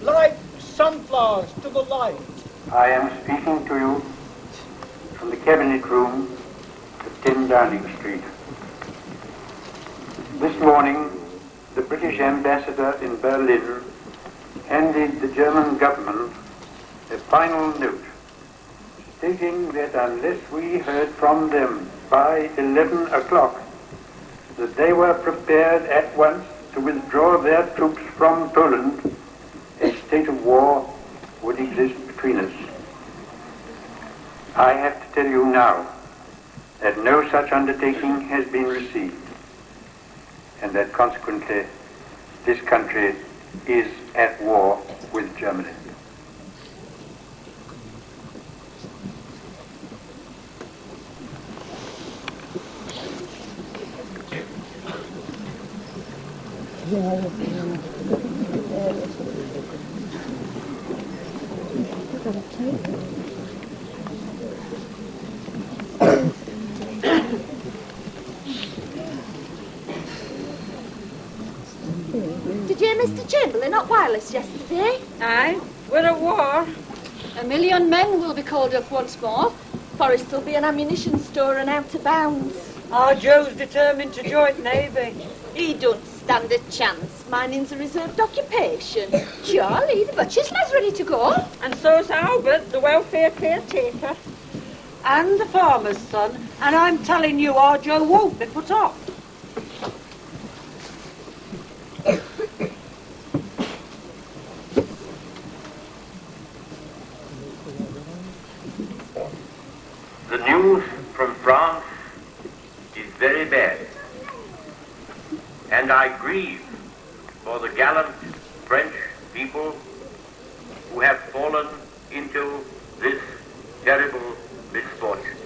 like sunflowers to the light. I am speaking to you from the cabinet room at 10 Downing Street. This morning, the British ambassador in Berlin handed the German government a final note stating that unless we heard from them by 11 o'clock, that they were prepared at once to withdraw their troops from Poland, a state of war would exist between us. I have to tell you now that no such undertaking has been received, and that consequently this country is at war with Germany. Did you hear Mr. Chamberlain at Wireless yesterday? Aye, we're at war. 1,000,000 men will be called up once more. Forest will be an ammunition store and out of bounds. Our Joe's determined to join Navy. He don't stand a chance. Mining's a reserved occupation. Charlie, the butcher's lad's ready to go. And so's Albert, the welfare caretaker. And the farmer's son. And I'm telling you, our Joe won't be put off. The news from France is very bad, and I grieve for the gallant French people who have fallen into this terrible misfortune.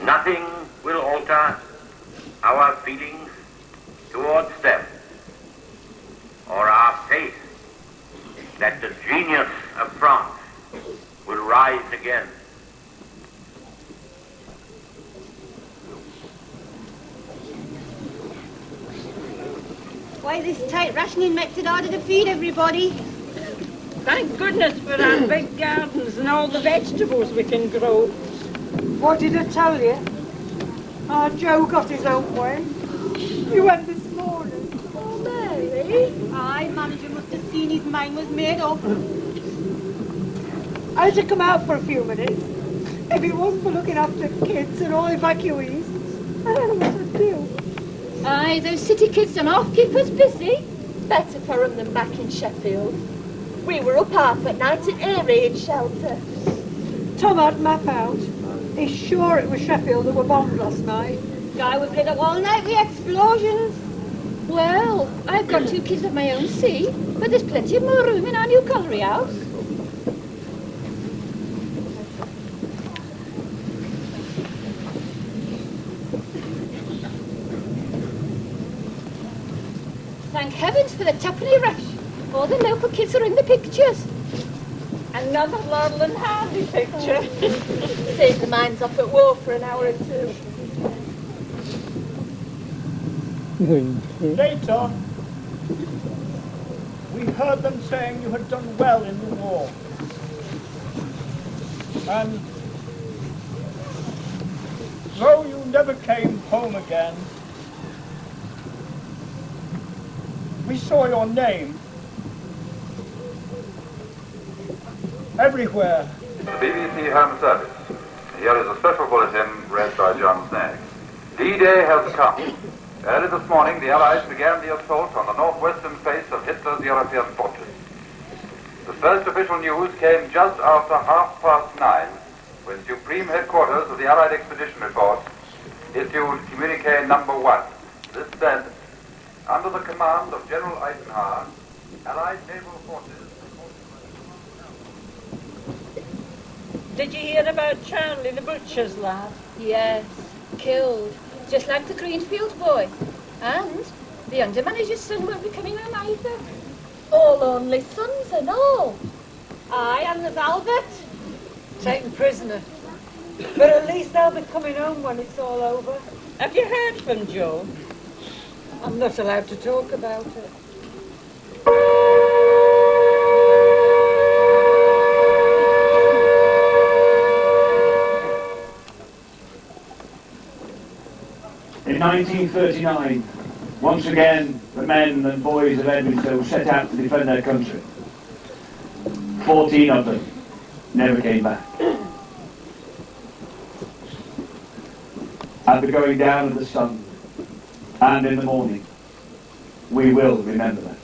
Nothing will alter our feelings towards them or our faith that the genius of France will rise again. Why, this tight rationing makes it harder to feed everybody. Thank goodness for our big gardens and all the vegetables we can grow. What did I tell you? Our Joe got his own way. He went this morning. Oh, Mary. Aye, manager must have seen his mind was made up. I had to come out for a few minutes. If it wasn't for looking after kids and all evacuees, I don't know what to do. Aye, those city kids don't half keep us busy. Better for 'em than back in Sheffield. We were up half at night at air raid shelter. Tom had map out. He's sure it was Sheffield that were bombed last night. Guy was lit up all night with explosions. Well, I've got 2 kids of my own, see, but there's plenty of more room in our new colliery house. Thank heavens for the tuppenny rush. All the local kids are in the pictures. Another Laurel and Hardy picture. Save the minds off at war for an hour or 2. Later, we heard them saying you had done well in the war. And though you never came home again, we saw your name everywhere. BBC Home Service. Here is a special bulletin read by John Snaggs. D-Day has come. Early this morning, the Allies began the assault on the northwestern face of Hitler's European fortress. The first official news came just after 9:30, when Supreme Headquarters of the Allied Expedition Report issued Communique Number 1. This said, under the command of General Eisenhower, Allied naval forces... Did you hear about Charlie, the butcher's lad? Yes, killed. Just like the Greenfield boy. And the under-manager's son won't be coming home either. All only sons and all. Aye, and there's Albert. Taken prisoner. But at least they'll be coming home when it's all over. Have you heard from Joe? I'm not allowed to talk about it. In 1939, once again, the men and boys of Edwinstowe set out to defend their country. 14 of them never came back. At the going down of the sun, and in the morning, we will remember them.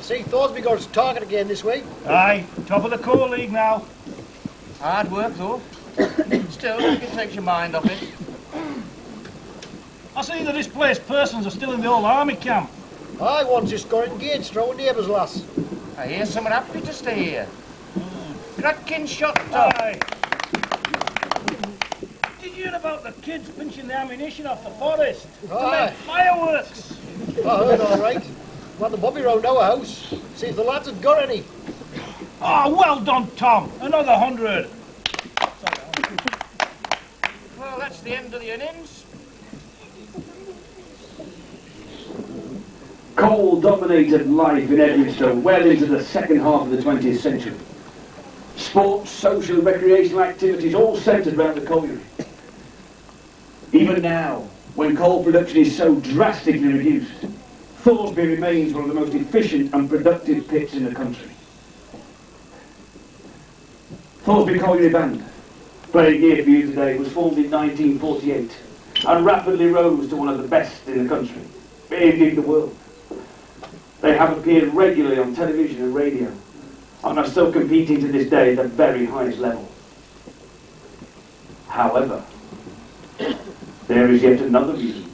See, Thorsby got his target again this week. Aye, top of the core league now. Hard work, though. Still, it takes your mind off it. I see the displaced persons are still in the old army camp. Aye, one's just got engaged, throwing neighbours, lass. I hear some are happy to stay here. Cracking shot, Tom. Aye. Did you hear about the kids pinching the ammunition off the forest? Aye. To make fireworks? I heard all right. We had the bobby round our house. See if the lads had got any. Oh, well done, Tom. Another 100. Well, that's the end of the innings. Coal dominated life in Edwinstowe well into the second half of the 20th century. Sports, social and recreational activities all centred around the colliery. Even now, when coal production is so drastically reduced, Thorsby remains one of the most efficient and productive pits in the country. Thorsby Colliery Band, playing here for you today, was formed in 1948 and rapidly rose to one of the best in the country, indeed the world. They have appeared regularly on television and radio and are still competing to this day at the very highest level. However, there is yet another reason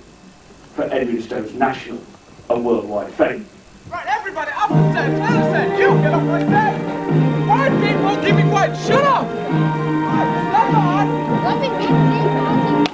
for Edwinstowe's national and worldwide fame. Right, Everybody up the stairs, down the stairs. You get off my stairs. Word beat won't keep me quiet. Shut up. Stand on. Loving being seen bouncing.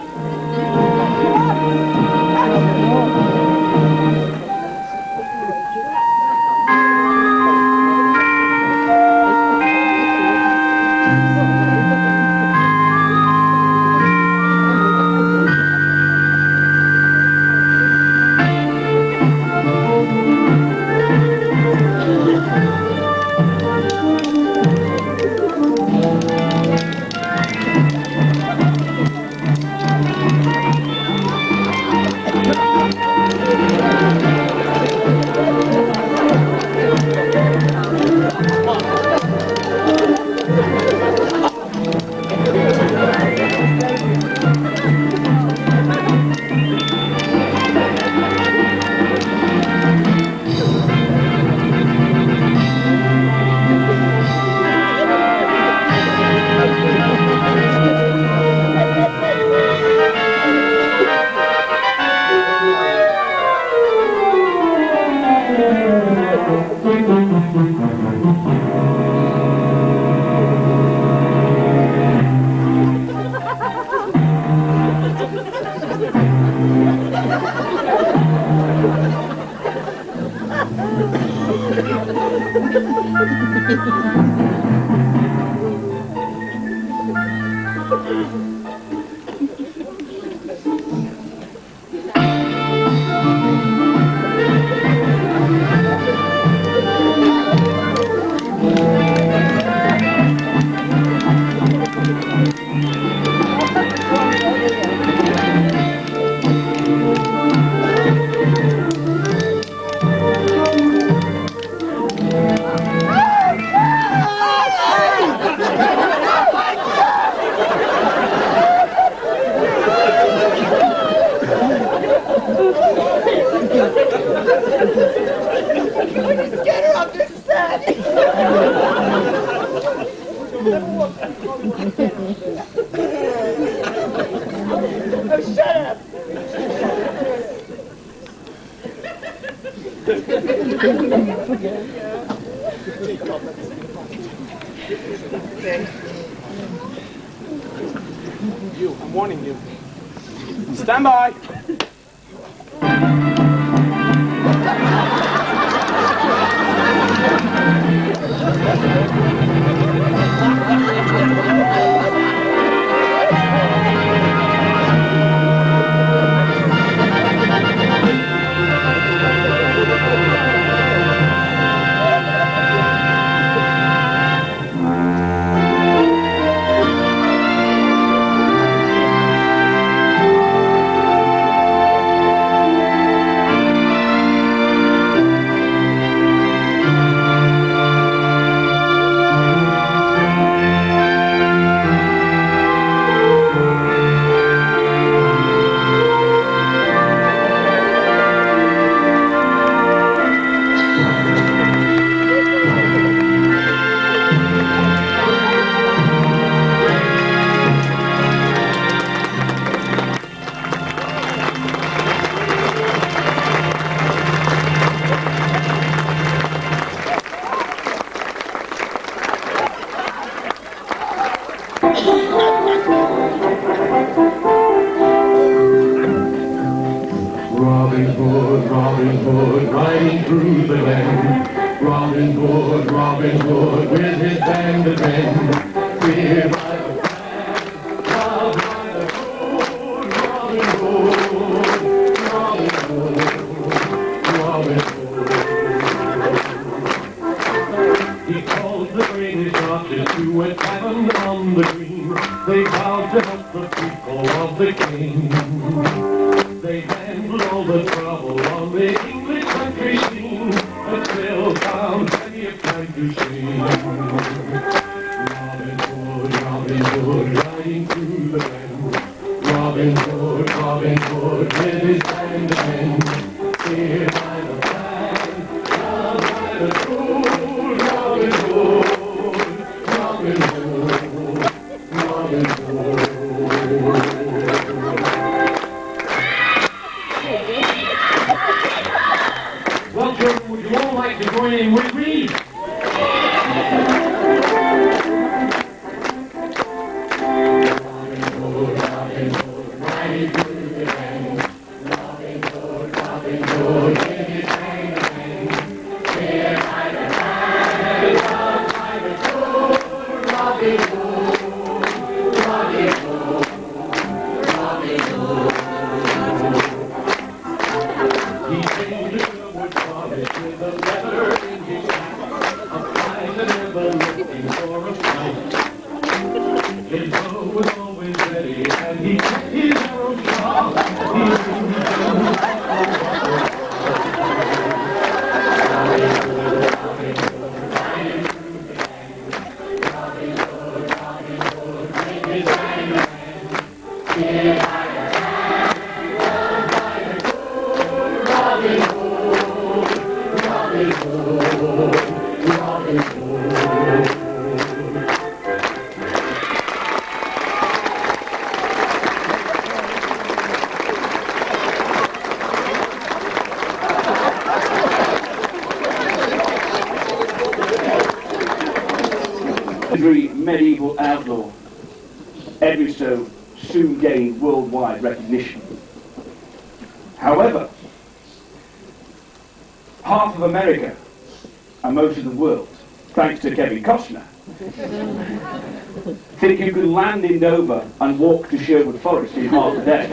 You, I'm warning you. Stand by. Robin Hood, riding through the glen. Robin Hood, with his band of men. Here by the flag, down by the road. Robin Hood, Robin Hood, Robin Hood. He called the British archers to a tavern on the green. They vowed to help the people of the king. They handled all the trouble on the English country scene, but still found plenty of time to sing. Robin Hood, riding through the glen. Robin Hood, with his band of men. Here by the flag, down by the road. Robin Hood, Robin Hood, Robin Hood. Well, children, would you all like to waiting for a fight. His bow was always ready, and he kept his arrows sharp. Medieval outlaw, Edwinstowe soon gained worldwide recognition. However, half of America and most of the world, thanks to Kevin Costner, think you can land in Dover and walk to Sherwood Forest in half a day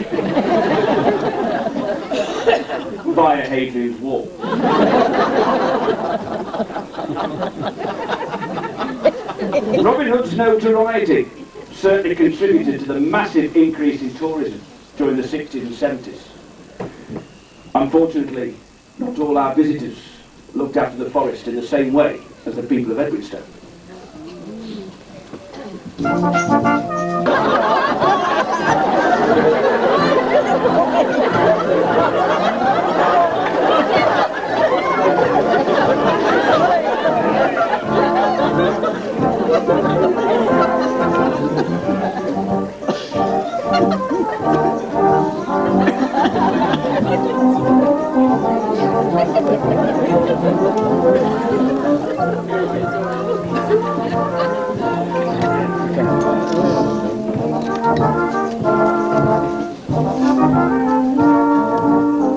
via Hadrian's Wall. Robin Hood's notoriety certainly contributed to the massive increase in tourism during the 60s and 70s. Unfortunately, not all our visitors looked after the forest in the same way as the people of Edwinstowe.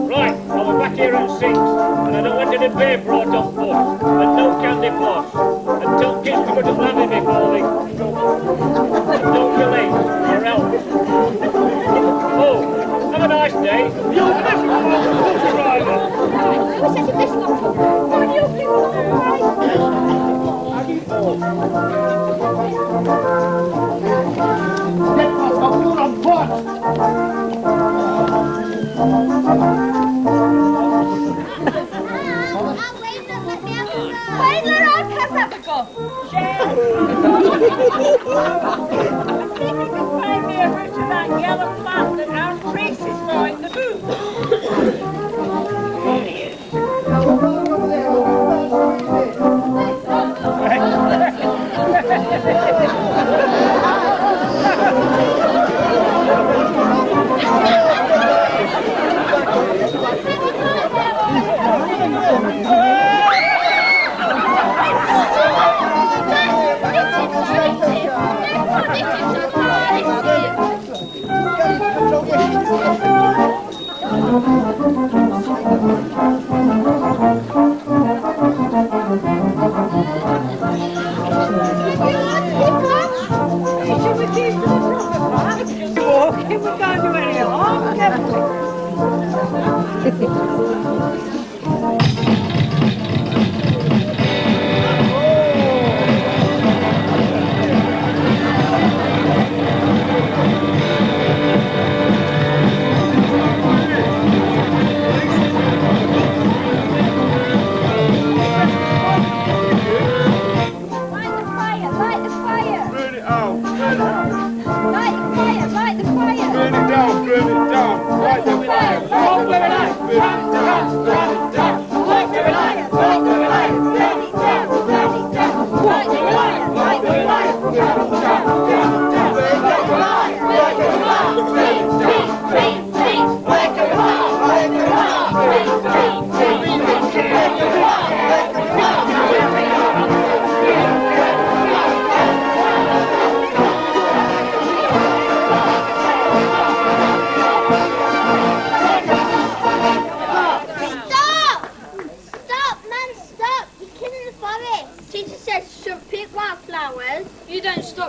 Right, I'll be back here at 6, and I don't want any beer brought on foot, and no candy floss, and don't kiss me but a lammy before they go. And don't be late, or else. Oh, have a nice day. You're the best driver. Who's such a best one? What you people are right? Get off, I'm good on foot! Where's the road cut up to go? Jen! I think you can find me a route to that yellow plant that our priest is throwing the boot. We can't do any harm, can we?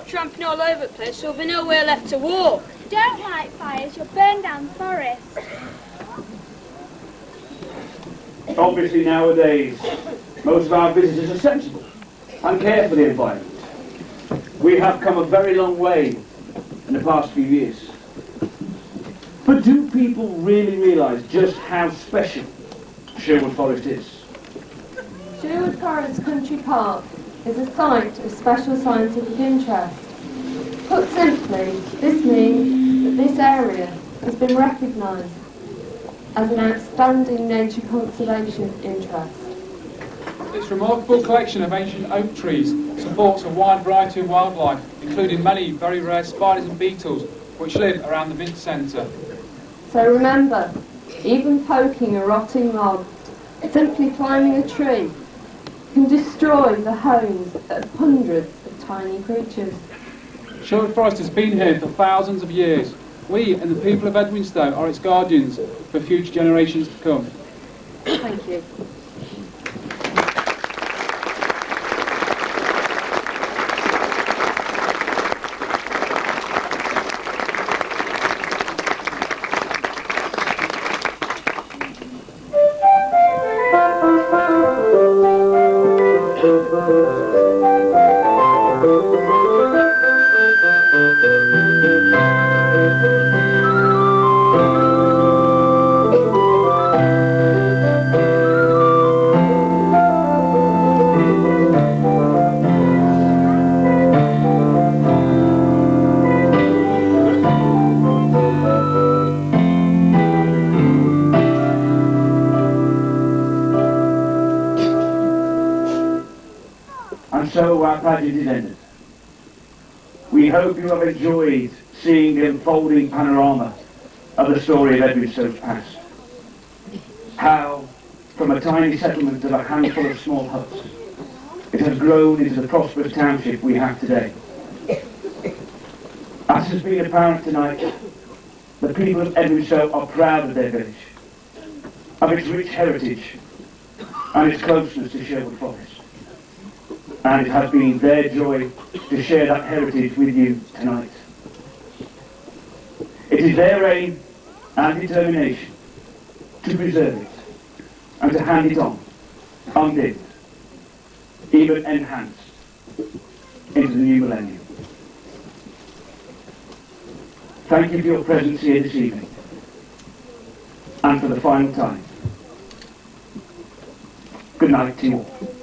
Tramping all over the place, there'll be nowhere left to walk. Don't light fires, you'll burn down the forest. Obviously nowadays, most of our visitors are sensible and care for the environment. We have come a very long way in the past few years. But do people really realise just how special Sherwood Forest is? Sherwood Forest Country Park is a site of special scientific interest. Put simply, this means that this area has been recognised as an outstanding nature conservation interest. Its remarkable collection of ancient oak trees supports a wide variety of wildlife, including many very rare spiders and beetles which live around the Mint Centre. So remember, even poking a rotting log, simply climbing a tree, can destroy the homes of hundreds of tiny creatures. Sherwood Forest has been here for thousands of years. We and the people of Edwinstowe are its guardians for future generations to come. Thank you. And so our pageant is ended. We hope you have enjoyed seeing the unfolding panorama of the story of Edwinstowe's past. How, from a tiny settlement of a handful of small huts, it has grown into the prosperous township we have today. As has been apparent tonight, the people of Edwinstowe are proud of their village, of its rich heritage and its closeness to Sherwood Forest. And it has been their joy to share that heritage with you tonight. It is their aim and determination to preserve it and to hand it on, undimmed, even enhanced, into the new millennium. Thank you for your presence here this evening, and for the final time. Good night to you all.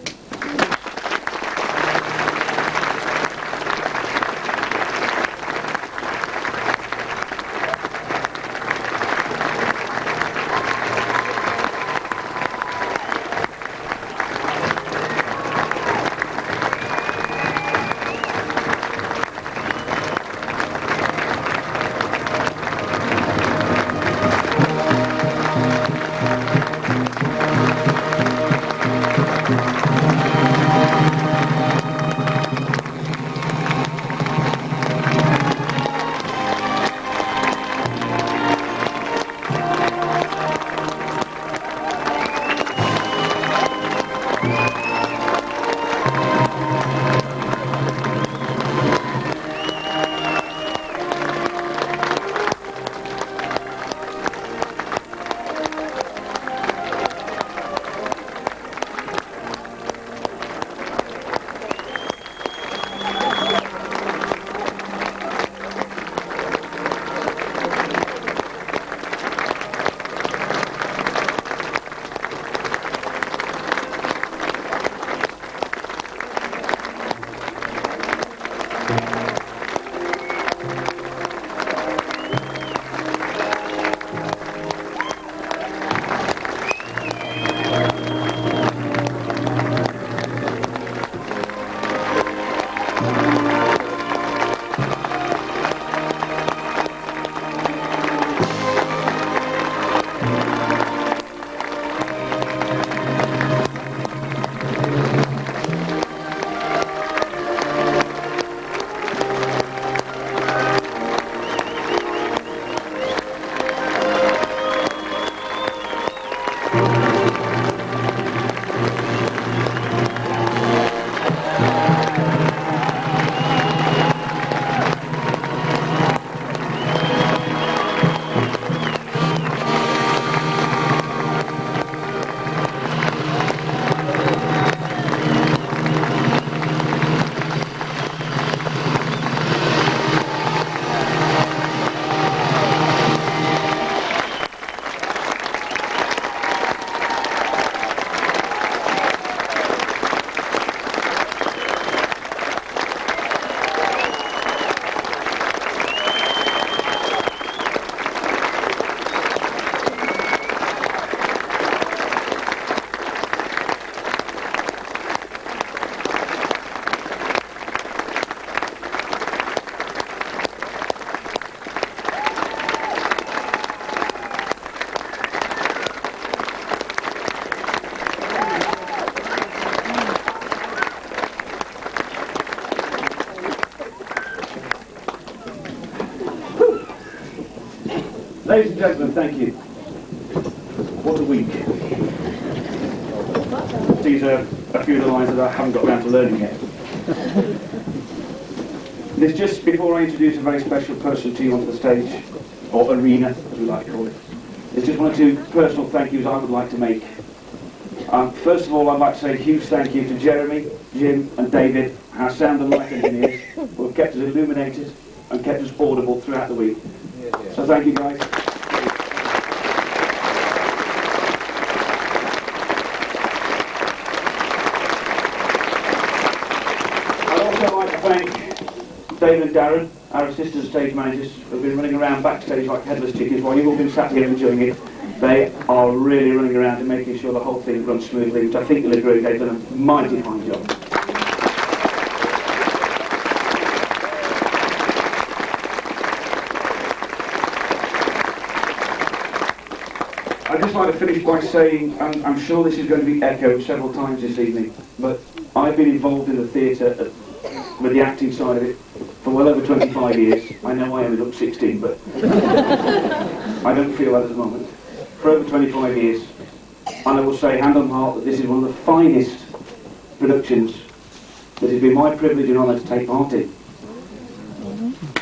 Ladies and gentlemen, thank you. What a week. These are a few of the lines that I haven't got around to learning yet. There's just, before I introduce a very special person to you onto the stage, or arena, as we like to call it, there's just one or two personal thank yous I would like to make. First of all, I'd like to say a huge thank you to Jeremy, Jim and David, our sound and light engineers, who have kept us illuminated and kept us audible throughout the week. So thank you, guys. I'd also like to thank David and Darren, our assistant stage managers, who have been running around backstage like headless chickens while you've all been sat here enjoying it. They are really running around and making sure the whole thing runs smoothly, which I think you'll agree they've done a mighty fine job. I'd just like to finish by saying, I'm sure this is going to be echoed several times this evening, but I've been involved in the theatre with the acting side of it for well over 25 years. I know I only look 16, but I don't feel that at the moment. For over 25 years, and I will say hand on heart that this is one of the finest productions that has been my privilege and honour to take part in.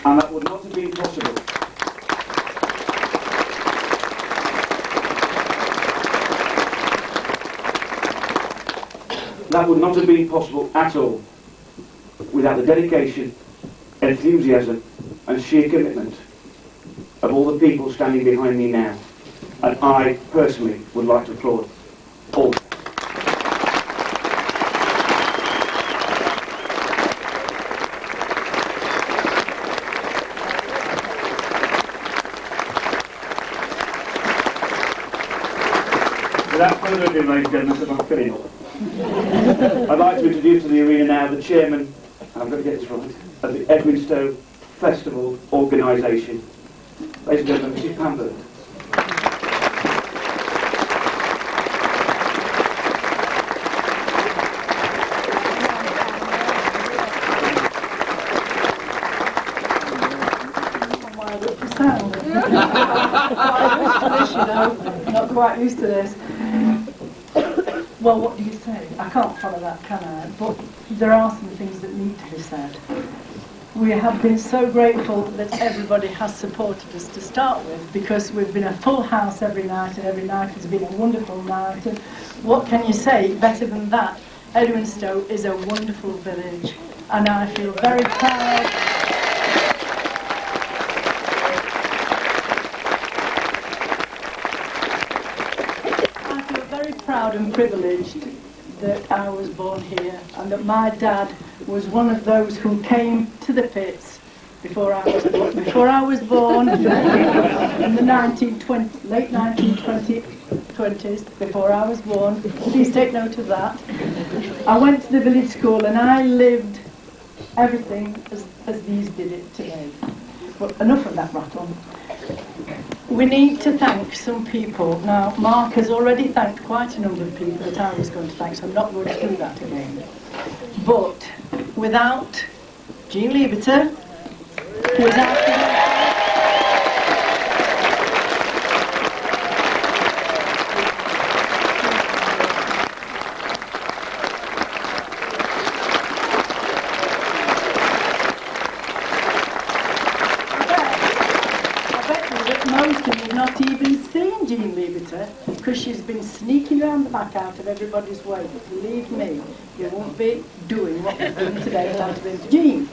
And that would not have been possible at all without the dedication, enthusiasm and sheer commitment of all the people standing behind me now. And I personally would like to applaud all. Without further ado, ladies and gentlemen, because I'm filling up, I'd like to introduce to the arena now the chairman, I've got to get this right, of the Edwinstowe Festival Organisation. Ladies and gentlemen, Mrs. Pamberg. Not quite used to this. Well, what do you say? I can't follow that, can I? But there are some things that need to be said. We have been so grateful that everybody has supported us to start with, because we've been a full house every night, and every night has been a wonderful night. And what can you say better than that? Edwinstowe is a wonderful village, and I feel very proud. Proud and privileged that I was born here, and that my dad was one of those who came to the pits before I was born in the late 1920s, before I was born. Please take note of that. I went to the village school and I lived everything as these did it today. But enough of that rattle. We need to thank some people. Now, Mark has already thanked quite a number of people that I was going to thank, so I'm not going to do that again. But without Jean Lieberter, without... not even seen Jean Lieberter, because she's been sneaking around the back out of everybody's way. But believe me, you won't be doing what we're doing today without them. Jean,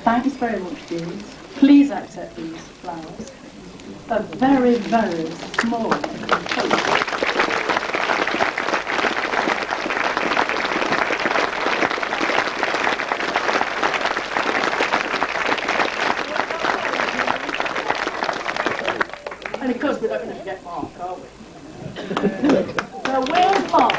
thanks very much, Jean. Please accept these flowers. A very, very small post. And of course, we're not going to forget Mark, are we? So where's Mark?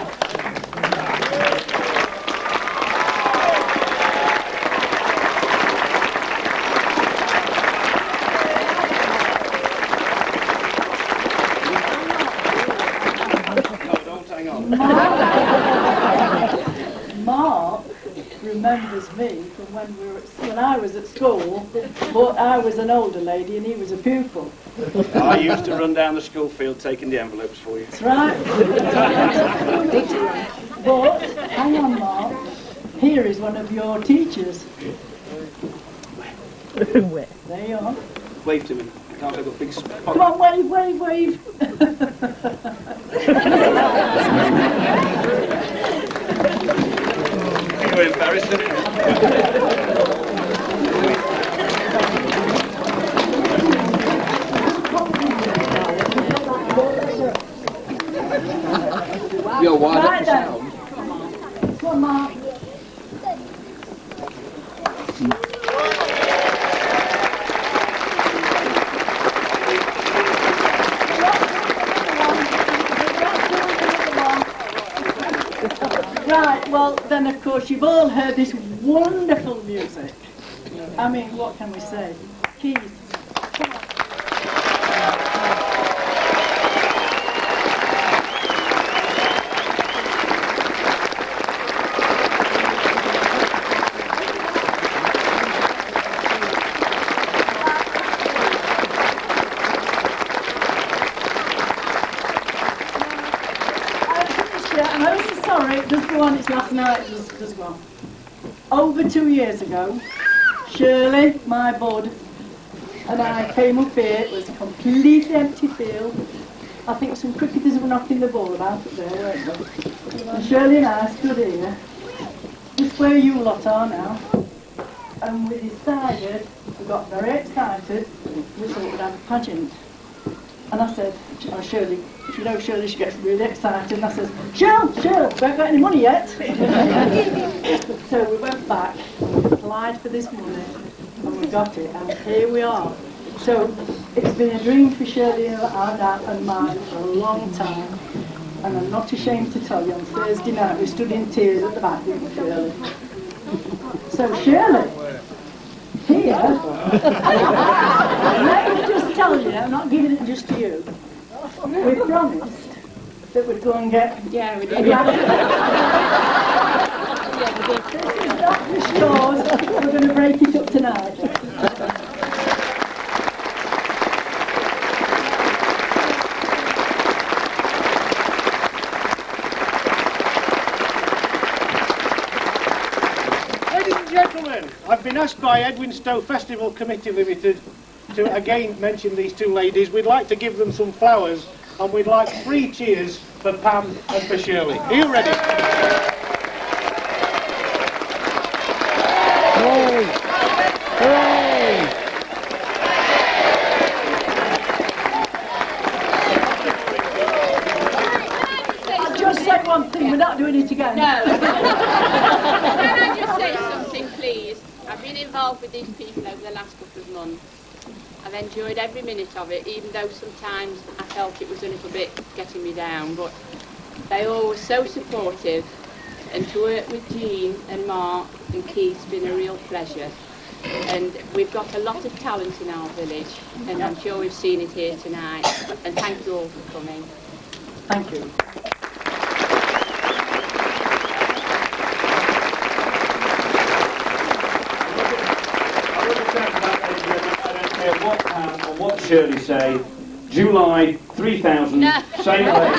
remembers me from when I was at school, but I was an older lady and he was a pupil. I used to run down the school field taking the envelopes for you. That's right. But, hang on, Mark. Here is one of your teachers. Where? There you are. Wave to me. I can't take a big spot. Come on, wave, wave, wave. You're embarrassing. You're wide up Right the then. sound. Come on, Mark. Right, well, then of course you've all heard this wonderful music. I mean, what can we say? Keys. I'm so sorry, it does go on, it's last night, it does go on. Over 2 years ago, Shirley, my bud, and I came up here, it was a completely empty field. I think some cricketers were knocking the ball about up there, weren't they? And Shirley and I stood here, just where you lot are now, and we decided, we got very excited, we thought we'd have a pageant. And I said, oh, Shirley, you know Shirley, she gets really excited, and I said, Shirl, we haven't got any money yet. So we went back, and we applied for this money, and we got it, and here we are. So it's been a dream for Shirley and mine for a long time, and I'm not ashamed to tell you, on Thursday night we stood in tears at the back, didn't we, Shirley? So Shirley, here, let me just tell you, I'm not giving it just to you. We promised that we'd go and get... Yeah, we did. This is not just yours. We're going to break it up tonight. Ladies and gentlemen, I've been asked by Edwinstowe Festival Committee Limited to again mention these two ladies. We'd like to give them some flowers, and we'd like 3 cheers for Pam and for Shirley. Are you ready? Hooray! Hooray! I'll just say one thing, we're not doing it again. No. Can I just say something, please? I've been involved with these people over the last couple of months. I've enjoyed every minute of it, even though sometimes I felt it was a little bit getting me down, but they all were so supportive, and to work with Jean and Mark and Keith's been a real pleasure. And we've got a lot of talent in our village, and I'm sure we've seen it here tonight, and thank you all for coming. Thank you. What Shirley say? July 3000, same way.